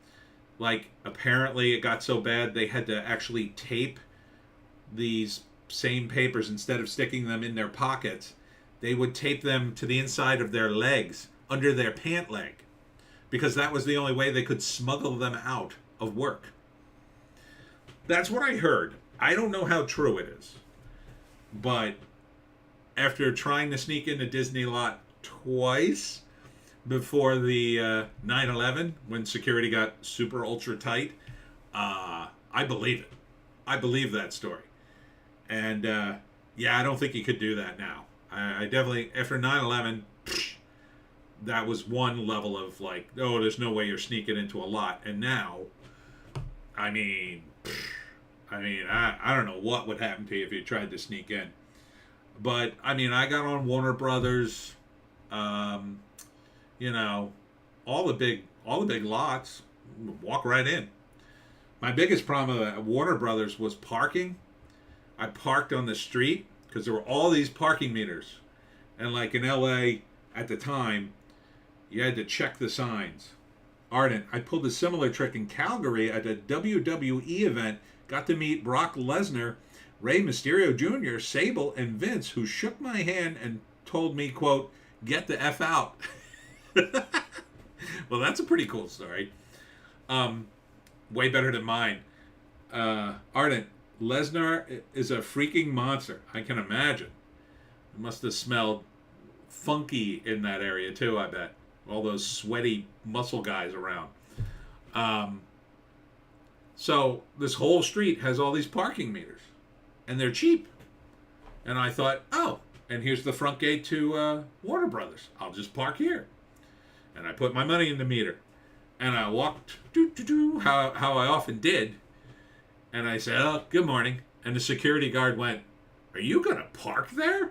like apparently it got so bad they had to actually tape these same papers. Instead of sticking them in their pockets, they would tape them to the inside of their legs, under their pant leg, because that was the only way they could smuggle them out of work. That's what I heard. I don't know how true it is. But after trying to sneak into Disney lot twice before the 9/11, when security got super ultra tight, I believe it. I believe that story. And yeah, I don't think you could do that now. I definitely, after 9/11, that was one level of like, oh, there's no way you're sneaking into a lot. And now, I mean, I don't know what would happen to you if you tried to sneak in. But I mean, I got on Warner Brothers, you know, all the big lots. Walk right in. My biggest problem at Warner Brothers was parking. I parked on the street because there were all these parking meters, and like in LA at the time, you had to check the signs. Ardent, I pulled a similar trick in Calgary at a WWE event. Got to meet Brock Lesnar, Rey Mysterio Jr., Sable, and Vince, who shook my hand and told me, quote, get the F out. Well, that's a pretty cool story. Way better than mine. Ardent, Lesnar is a freaking monster. I can imagine. It must have smelled funky in that area too, I bet. All those sweaty muscle guys around. So this whole street has all these parking meters, and they're cheap. And I thought, oh, and here's the front gate to Warner Brothers. I'll just park here. And I put my money in the meter, and I walked how I often did. And I said, oh, good morning. And the security guard went, are you going to park there?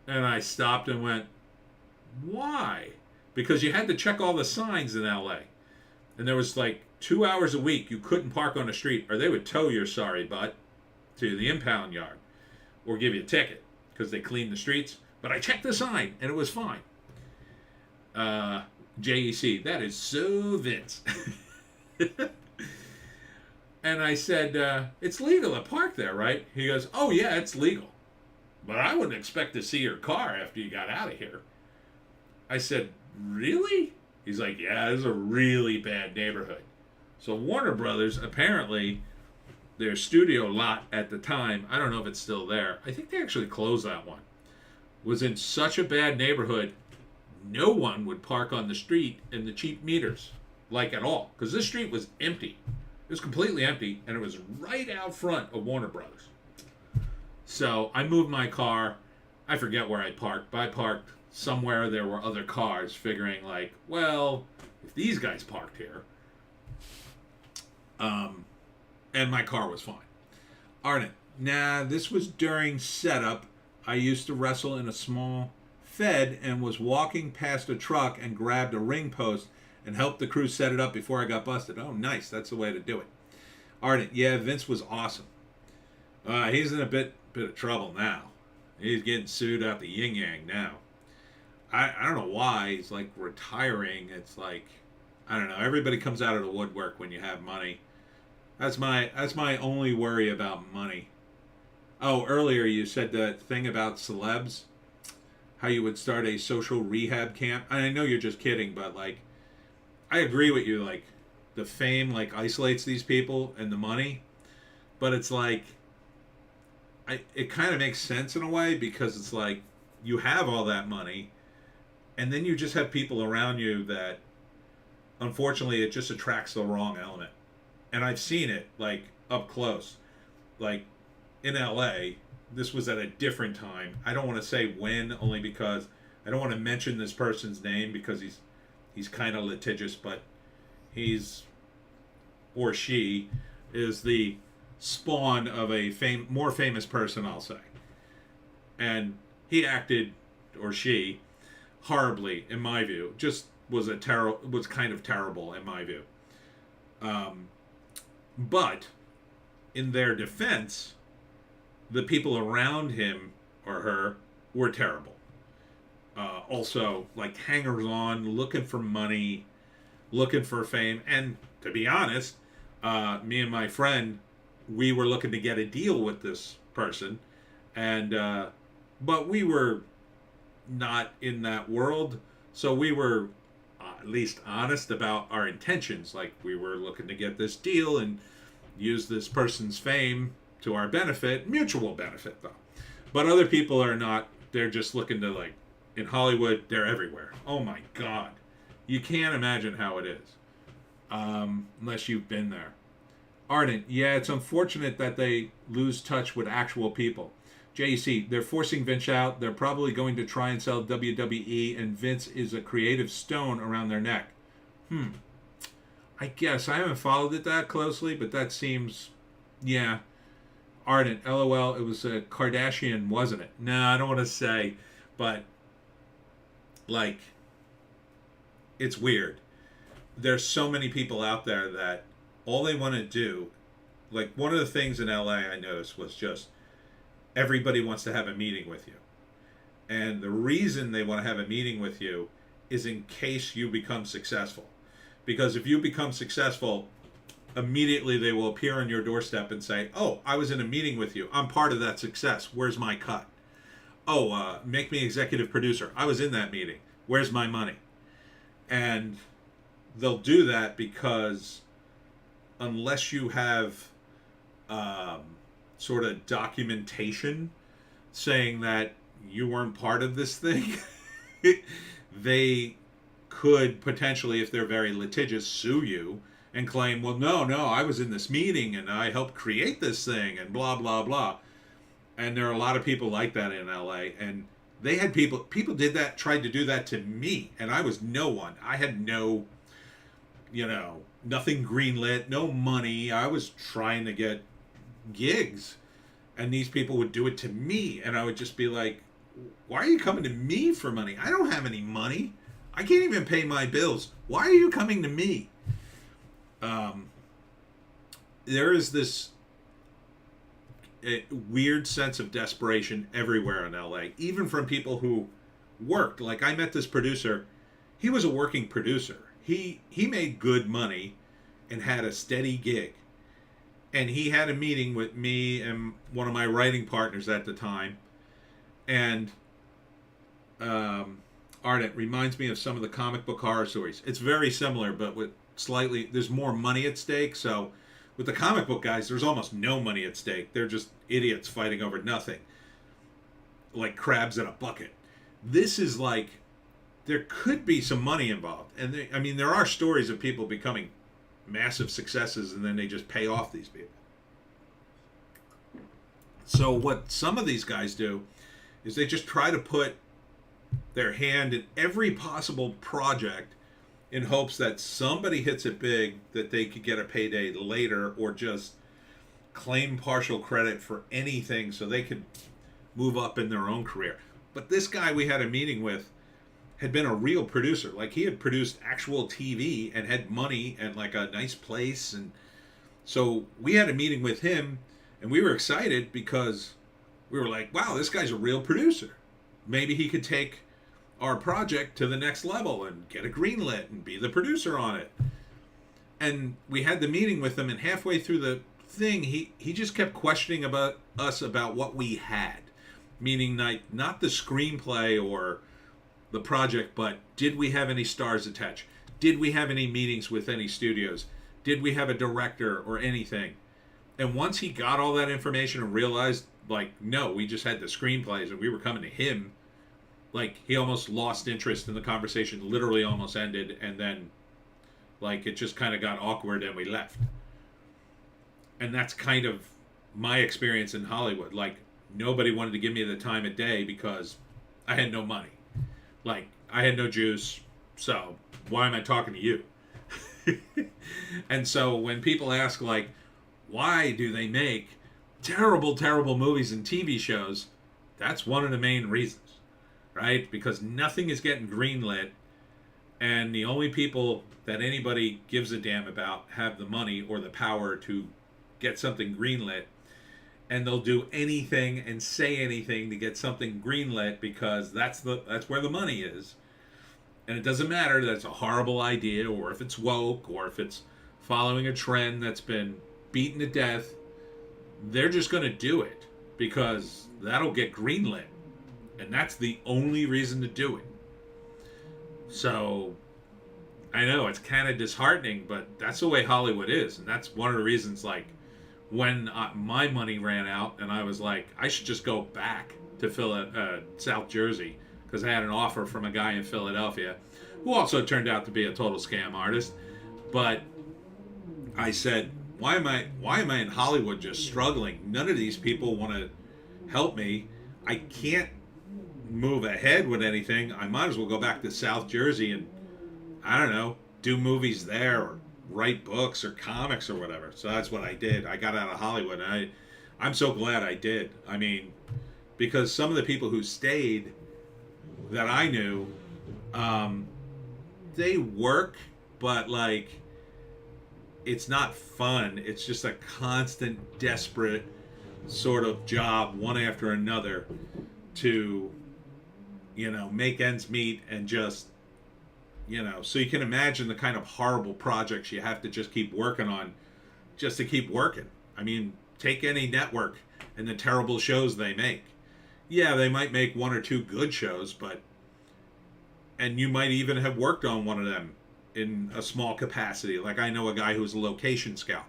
And I stopped and went, why? Because you had to check all the signs in LA. And there was like 2 hours a week you couldn't park on the street, or they would tow your sorry butt to the impound yard. or give you a ticket because they cleaned the streets. But I checked the sign and it was fine. JEC, that is so Vince. And I said, it's legal to park there, right? He goes, oh yeah, it's legal. But I wouldn't expect to see your car after you got out of here. I said, really? He's like, yeah, this is a really bad neighborhood. So Warner Brothers, apparently, their studio lot at the time, I don't know if it's still there, I think they actually closed that one, was in such a bad neighborhood, no one would park on the street in the cheap meters, like at all. Because this street was empty. It was completely empty, and it was right out front of Warner Brothers. So I moved my car. I forget where I parked, but I parked somewhere there were other cars, figuring like, well, if these guys parked here, and my car was fine. Arden, nah, this was during setup. I used to wrestle in a small Fed and was walking past a truck and grabbed a ring post and helped the crew set it up before I got busted. Oh, nice. That's the way to do it. Arden, yeah, Vince was awesome. He's in a bit of trouble now. He's getting sued out the yin yang now. I don't know why. He's like retiring. It's like, I don't know. Everybody comes out of the woodwork when you have money. That's my only worry about money. Oh, earlier you said that thing about celebs, how you would start a social rehab camp. I know you're just kidding, but like, I agree with you. Like, the fame like isolates these people and the money, but it's like, it kind of makes sense in a way, because it's like you have all that money, and then you just have people around you that, unfortunately, it just attracts the wrong element. And I've seen it like up close, like in LA. This was at a different time. I don't want to say when, only because I don't want to mention this person's name because he's kind of litigious, but he's, or she is the spawn of a more famous person, I'll say. And he acted, or she, horribly in my view. Just was kind of terrible in my view. But in their defense, the people around him or her were terrible. Also, like hangers-on, looking for money, looking for fame. And to be honest, me and my friend, we were looking to get a deal with this person, and but we were not in that world, so we were at least honest about our intentions. Like, we were looking to get this deal and use this person's fame to our benefit, mutual benefit though. But other people are not. They're just looking to, like, in Hollywood, they're everywhere. Oh my God, you can't imagine how it is unless you've been there. Ardent, yeah, it's unfortunate that they lose touch with actual people. JC, they're forcing Vince out. They're probably going to try and sell WWE, and Vince is a creative stone around their neck. I guess. I haven't followed it that closely, but that seems, yeah. Ardent, LOL, it was a Kardashian, wasn't it? No, I don't want to say, but, like, it's weird. There's so many people out there that all they want to do, like, one of the things in LA I noticed was just everybody wants to have a meeting with you. And the reason they want to have a meeting with you is in case you become successful. Because if you become successful, immediately they will appear on your doorstep and say, oh, I was in a meeting with you. I'm part of that success. Where's my cut? Oh, make me executive producer. I was in that meeting. Where's my money? And they'll do that because unless you have sort of documentation saying that you weren't part of this thing, they could potentially, if they're very litigious, sue you and claim, well, no, I was in this meeting and I helped create this thing and blah, blah, blah. And there are a lot of people like that in LA. And they had people did that, tried to do that to me. And I was no one. I had no, nothing greenlit, no money. I was trying to get gigs. And these people would do it to me. And I would just be like, why are you coming to me for money? I don't have any money. I can't even pay my bills. Why are you coming to me? There is this, a weird sense of desperation everywhere in LA, even from people who worked. Like, I met this producer. He was a working producer. He made good money and had a steady gig. And he had a meeting with me and one of my writing partners at the time. And Art, it reminds me of some of the comic book horror stories. It's very similar, but with slightly, there's more money at stake. So with the comic book guys, there's almost no money at stake. They're just idiots fighting over nothing, like crabs in a bucket. This is like, there could be some money involved. And there are stories of people becoming massive successes and then they just pay off these people. So what some of these guys do is they just try to put their hand in every possible project in hopes that somebody hits it big, that they could get a payday later, or just claim partial credit for anything so they could move up in their own career. But this guy we had a meeting with had been a real producer. Like, he had produced actual TV and had money and like a nice place. And so we had a meeting with him and we were excited because we were like, wow, this guy's a real producer. Maybe he could take our project to the next level and get a greenlit and be the producer on it. And we had the meeting with him, and halfway through the thing, he just kept questioning about us about what we had. Meaning, not the screenplay or the project, but did we have any stars attached? Did we have any meetings with any studios? Did we have a director or anything? And once he got all that information and realized, like, no, we just had the screenplays and we were coming to him, like, he almost lost interest in the conversation, literally almost ended, and then, like, it just kind of got awkward and we left. And that's kind of my experience in Hollywood. Like, nobody wanted to give me the time of day because I had no money. Like, I had no juice, so why am I talking to you? And so when people ask, like, why do they make terrible, terrible movies and TV shows, that's one of the main reasons, right? Because nothing is getting greenlit, and the only people that anybody gives a damn about have the money or the power to get something greenlit, and they'll do anything and say anything to get something greenlit because that's where the money is. And it doesn't matter that it's a horrible idea, or if it's woke, or if it's following a trend that's been beaten to death. They're just going to do it because that'll get greenlit, and that's the only reason to do it. So I know it's kind of disheartening, but that's the way Hollywood is. And that's one of the reasons, like, when my money ran out and I was like, I should just go back to South Jersey, because I had an offer from a guy in Philadelphia who also turned out to be a total scam artist. But I said, why am I in Hollywood just struggling? None of these people want to help me. I can't move ahead with anything. I might as well go back to South Jersey and, I don't know, do movies there, or write books or comics or whatever. So that's what I did. I got out of Hollywood, and I'm so glad I did. I mean, because some of the people who stayed that I knew, they work, but, like, it's not fun. It's just a constant, desperate sort of job, one after another, to, make ends meet, and just, so you can imagine the kind of horrible projects you have to just keep working on just to keep working. I mean, take any network and the terrible shows they make. Yeah, they might make one or two good shows, and you might even have worked on one of them in a small capacity. Like, I know a guy who's a location scout,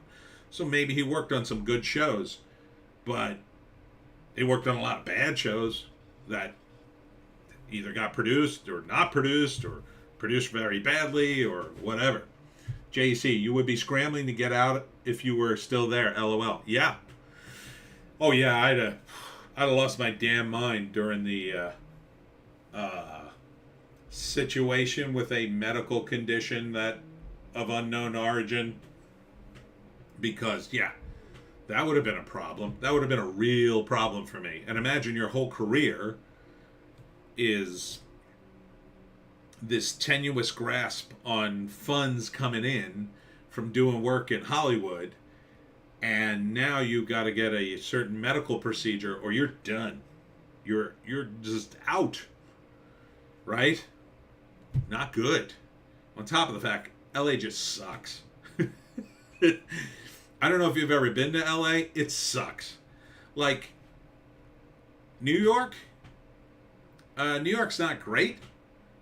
so maybe he worked on some good shows, but he worked on a lot of bad shows that either got produced or not produced, or produced very badly, or whatever. JC, you would be scrambling to get out if you were still there, LOL. Yeah. Oh yeah, I'd have lost my damn mind during the situation with a medical condition that of unknown origin, because that would have been a problem. That would have been a real problem for me. And imagine your whole career is this tenuous grasp on funds coming in from doing work in Hollywood, and now you got to get a certain medical procedure or you're done. You're just out, right? Not good. On top of the fact, LA just sucks. I don't know if you've ever been to LA. It sucks. Like New York. New York's not great,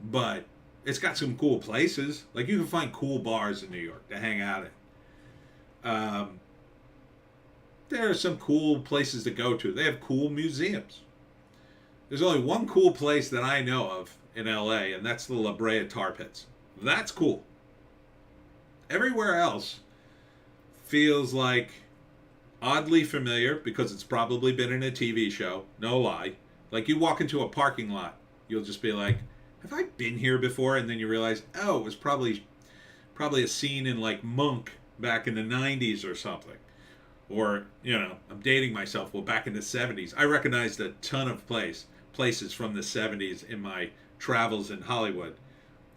but it's got some cool places. Like you can find cool bars in New York to hang out in. There are some cool places to go to. They have cool museums. There's only one cool place that I know of in LA, and that's the Brea Tar Pits. That's cool. Everywhere else feels like oddly familiar because it's probably been in a TV show. No lie. Like you walk into a parking lot, you'll just be like, have I been here before? And then you realize, oh, it was probably a scene in like Monk back in the 90s or something. Or, I'm dating myself. Well, back in the 70s. I recognized a ton of places from the 70s in my travels in Hollywood.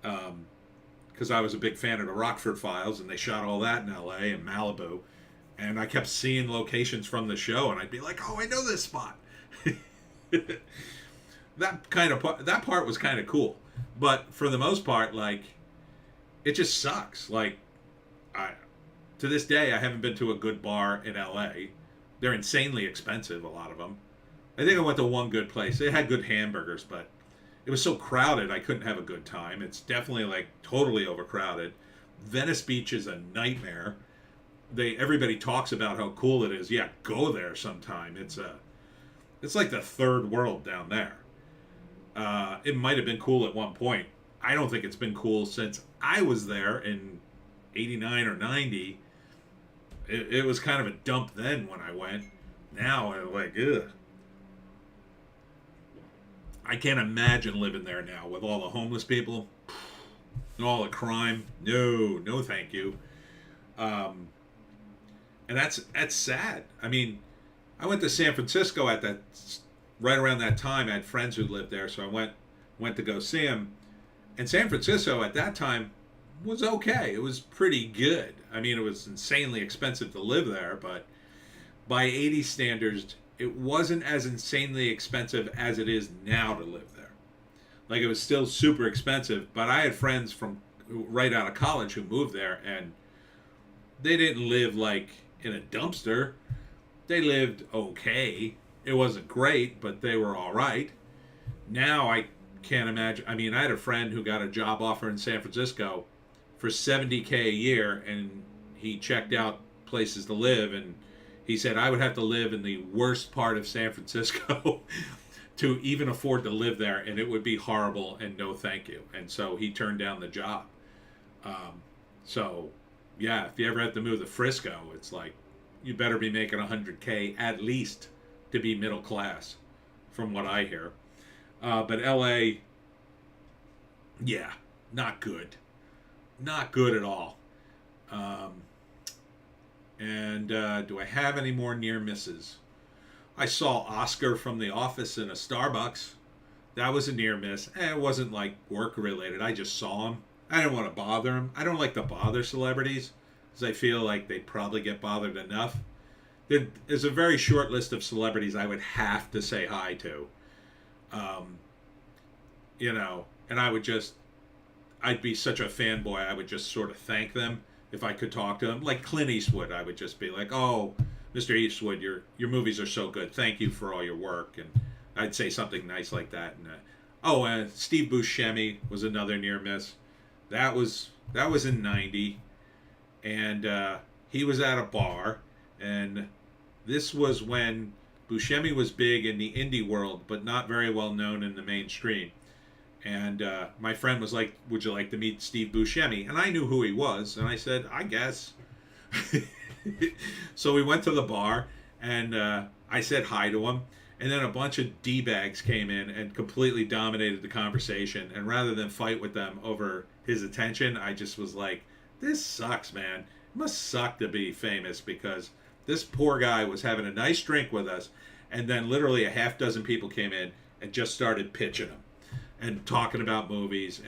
Because I was a big fan of the Rockford Files, and they shot all that in LA and Malibu. And I kept seeing locations from the show, and I'd be like, oh, I know this spot. that part was kind of cool. But for the most part, like, it just sucks. Like, to this day, I haven't been to a good bar in LA. They're insanely expensive, a lot of them. I think I went to one good place. They had good hamburgers, but it was so crowded I couldn't have a good time. It's definitely like totally overcrowded. Venice Beach is a nightmare. Everybody talks about how cool it is. Yeah, go there sometime. It's like the third world down there. It might have been cool at one point. I don't think it's been cool since I was there in 89 or 90. It was kind of a dump then when I went. Now I'm like, ugh. I can't imagine living there now with all the homeless people and all the crime. No, thank you. And that's sad. I mean, I went to San Francisco right around that time. I had friends who lived there, so I went to go see them. And San Francisco at that time was okay. It was pretty good. I mean, it was insanely expensive to live there, but by 80 standards, it wasn't as insanely expensive as it is now to live there. Like, it was still super expensive, but I had friends from right out of college who moved there, and they didn't live like in a dumpster. They lived okay. It wasn't great, but they were all right. Now I can't imagine. I mean, I had a friend who got a job offer in San Francisco for $70K a year, and he checked out places to live, and he said, I would have to live in the worst part of San Francisco to even afford to live there, and it would be horrible, and no thank you. And so he turned down the job. So, yeah, if you ever have to move to Frisco, it's like, you better be making $100K at least to be middle class, from what I hear. But LA, yeah, not good. Not good at all. Do I have any more near misses? I saw Oscar from The Office in a Starbucks. That was a near miss. It wasn't like work related. I just saw him. I didn't want to bother him. I don't like to bother celebrities because I feel like they probably get bothered enough. There's a very short list of celebrities I would have to say hi to. And I'd be such a fanboy, I would just sort of thank them if I could talk to them. Like Clint Eastwood, I would just be like, oh, Mr. Eastwood, your movies are so good. Thank you for all your work. And I'd say something nice like that. And Steve Buscemi was another near miss. That was in 90. And he was at a bar. And this was when Buscemi was big in the indie world, but not very well known in the mainstream. And my friend was like, would you like to meet Steve Buscemi? And I knew who he was. And I said, I guess. So we went to the bar, and I said hi to him. And then a bunch of D-bags came in and completely dominated the conversation. And rather than fight with them over his attention, I just was like, this sucks, man. It must suck to be famous, because this poor guy was having a nice drink with us. And then literally a half dozen people came in and just started pitching him and talking about movies,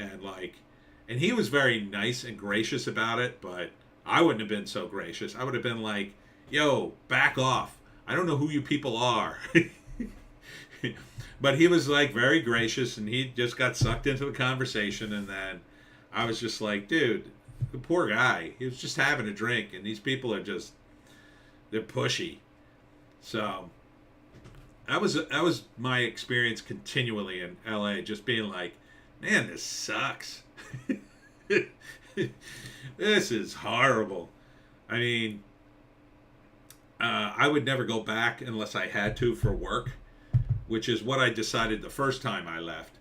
and he was very nice and gracious about it, but I wouldn't have been so gracious. I would have been like, yo, back off. I don't know who you people are. But he was like very gracious, and he just got sucked into the conversation. And then I was just like, dude, the poor guy. He was just having a drink, and these people are just, they're pushy. So that was my experience continually in LA, just being like, man, this sucks. This is horrible. I mean, I would never go back unless I had to for work, which is what I decided the first time I left.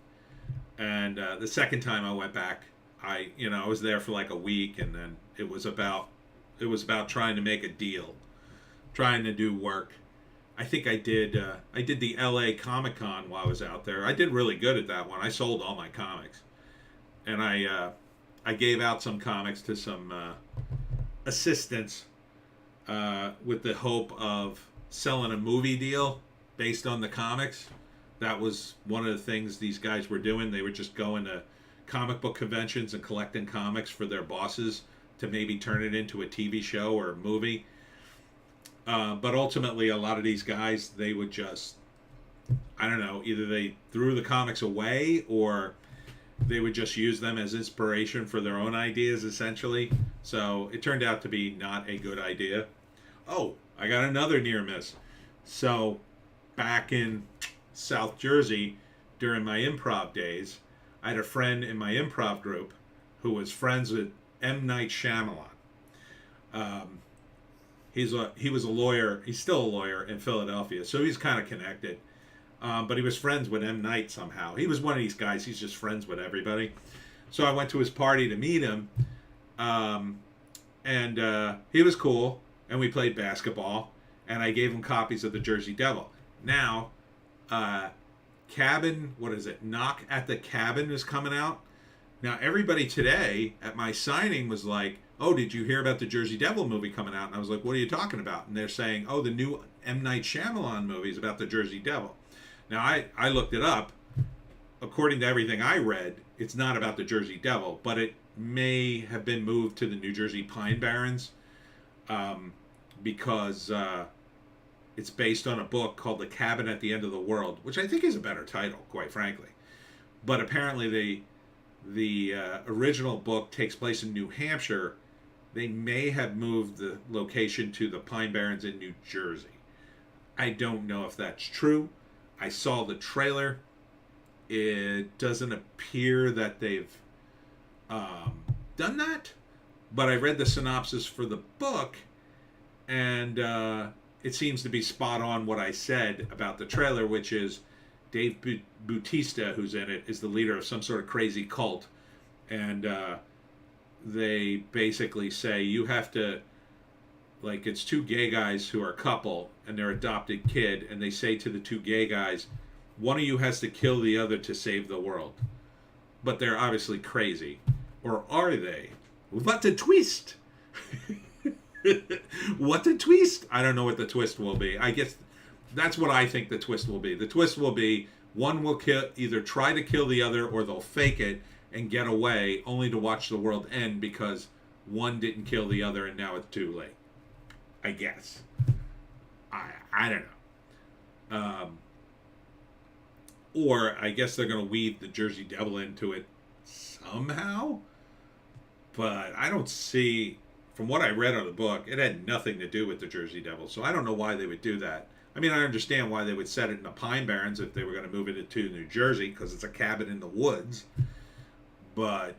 And the second time I went back, I was there for like a week, and then it was about trying to make a deal, trying to do work. I think I did the LA Comic Con while I was out there. I did really good at that one. I sold all my comics, and I gave out some comics to some assistants with the hope of selling a movie deal based on the comics. That was one of the things these guys were doing. They were just going to comic book conventions and collecting comics for their bosses to maybe turn it into a TV show or a movie. But ultimately, a lot of these guys, they would just, I don't know, either they threw the comics away or they would just use them as inspiration for their own ideas, essentially. So it turned out to be not a good idea. Oh, I got another near miss. So back in South Jersey during my improv days, I had a friend in my improv group who was friends with M. Night Shyamalan. He was a lawyer. He's still a lawyer in Philadelphia, so he's kind of connected. But he was friends with M. Night somehow. He was one of these guys. He's just friends with everybody. So I went to his party to meet him, and he was cool. And we played basketball. And I gave him copies of the Jersey Devil. Now, Cabin, what is it? Knock at the Cabin is coming out. Now, everybody today at my signing was like, oh, did you hear about the Jersey Devil movie coming out? And I was like, what are you talking about? And they're saying, oh, the new M. Night Shyamalan movie is about the Jersey Devil. Now, I looked it up. According to everything I read, it's not about the Jersey Devil, but it may have been moved to the New Jersey Pine Barrens because it's based on a book called The Cabin at the End of the World, which I think is a better title, quite frankly. But apparently the original book takes place in New Hampshire. They may have moved the location to the Pine Barrens in New Jersey. I don't know if that's true. I saw the trailer. It doesn't appear that they've done that, but I read the synopsis for the book, and it seems to be spot on what I said about the trailer, which is Dave Bautista, who's in it, is the leader of some sort of crazy cult, and they basically say you have to, like, it's two gay guys who are a couple and their adopted kid, and they say to the two gay guys, one of you has to kill the other to save the world. But they're obviously crazy. Or are they? What a twist! What a twist! I don't know what the twist will be. I guess that's what I think the twist will be. The twist will be one will either try to kill the other or they'll fake it and get away only to watch the world end because one didn't kill the other and now it's too late. I guess. I don't know. Or I guess they're going to weave the Jersey Devil into it somehow. But I don't see, from what I read on the book, it had nothing to do with the Jersey Devil. So I don't know why they would do that. I mean, I understand why they would set it in the Pine Barrens if they were going to move it into New Jersey because it's a cabin in the woods. But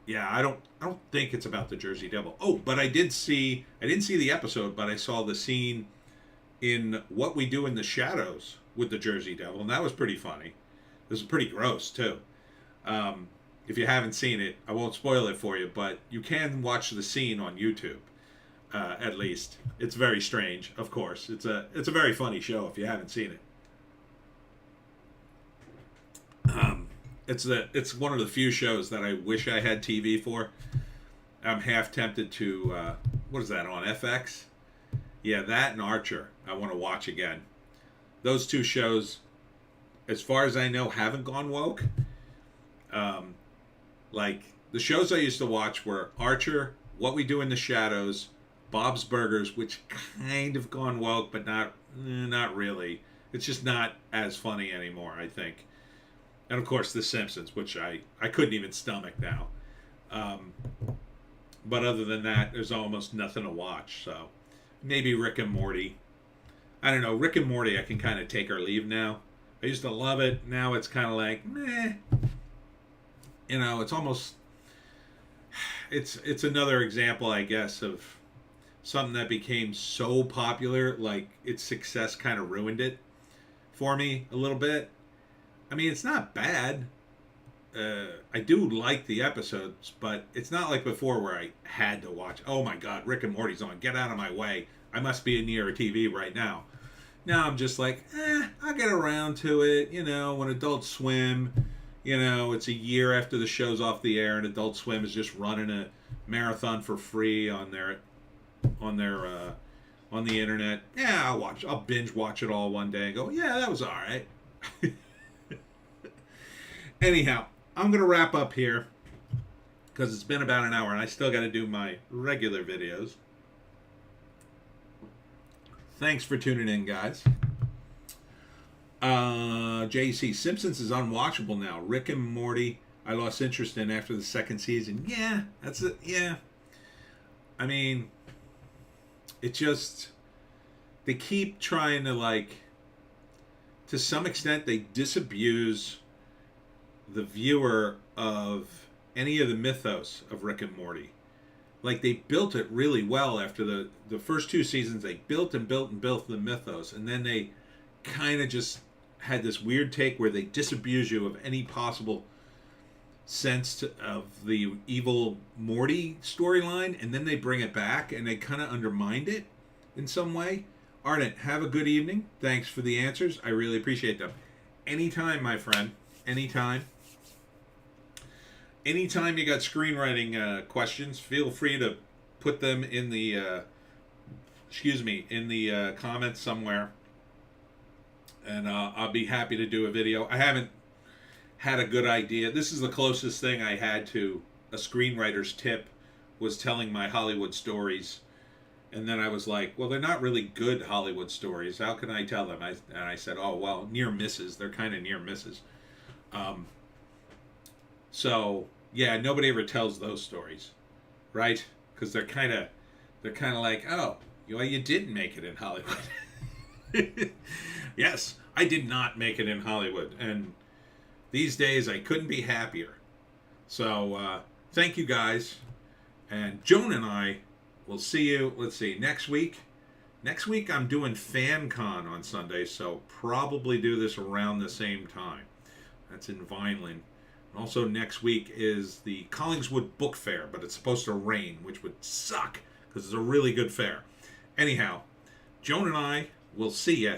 yeah, I don't think it's about the Jersey Devil. Oh, but I didn't see the episode, but I saw the scene in What We Do in the Shadows with the Jersey Devil, and that was pretty funny. This is pretty gross too. If you haven't seen it, I won't spoil it for you, but you can watch the scene on YouTube. At least it's very strange. Of course, it's a very funny show if you haven't seen it. It's one of the few shows that I wish I had TV for. I'm half tempted to what is that on FX? Yeah, that and Archer. I want to watch again. Those two shows, as far as I know, haven't gone woke. Like the shows I used to watch were Archer, What We Do in the Shadows, Bob's Burgers, which kind of gone woke, but not really. It's just not as funny anymore, I think. And of course, The Simpsons, which I couldn't even stomach now. But other than that, there's almost nothing to watch. So maybe Rick and Morty. I don't know. Rick and Morty, I can kind of take or leave now. I used to love it. Now it's kind of like, meh. You know, it's almost... It's another example, I guess, of something that became so popular, like its success kind of ruined it for me a little bit. I mean, it's not bad. I do like the episodes, but it's not like before where I had to watch. Oh my God, Rick and Morty's on. Get out of my way. I must be near a TV right now. Now I'm just like, I'll get around to it. You know, when Adult Swim, you know, it's a year after the show's off the air and Adult Swim is just running a marathon for free on the internet. Yeah, I'll binge watch it all one day and go, yeah, that was all right. Anyhow, I'm going to wrap up here because it's been about an hour and I still got to do my regular videos. Thanks for tuning in, guys. JC, Simpsons is unwatchable now. Rick and Morty, I lost interest in after the second season. Yeah, that's it. Yeah. I mean, it just, they keep trying to, like, to some extent, they disabuse the viewer of any of the mythos of Rick and Morty. Like, they built it really well after the first two seasons. They built and built and built the mythos, and then they kind of just had this weird take where they disabuse you of any possible sense of the evil Morty storyline, and then they bring it back, and they kind of undermined it in some way. Ardent, have a good evening. Thanks for the answers. I really appreciate them. Anytime, my friend. Anytime. Anytime you got screenwriting questions, feel free to put them in the comments somewhere, and I'll be happy to do a video. I haven't had a good idea. This is the closest thing I had to a screenwriter's tip, was telling my Hollywood stories, and then I was like, well, they're not really good Hollywood stories. How can I tell them? And I said, oh well, near misses. They're kind of near misses. So yeah, nobody ever tells those stories, right? Because they're kind of like, oh, you didn't make it in Hollywood. Yes, I did not make it in Hollywood, and these days I couldn't be happier. So thank you guys, and Joan and I will see you. Let's see, next week. Next week I'm doing FanCon on Sunday, so probably do this around the same time. That's in Vineland. Also next week is the Collingswood Book Fair, but it's supposed to rain, which would suck because it's a really good fair. Anyhow, Joan and I will see ya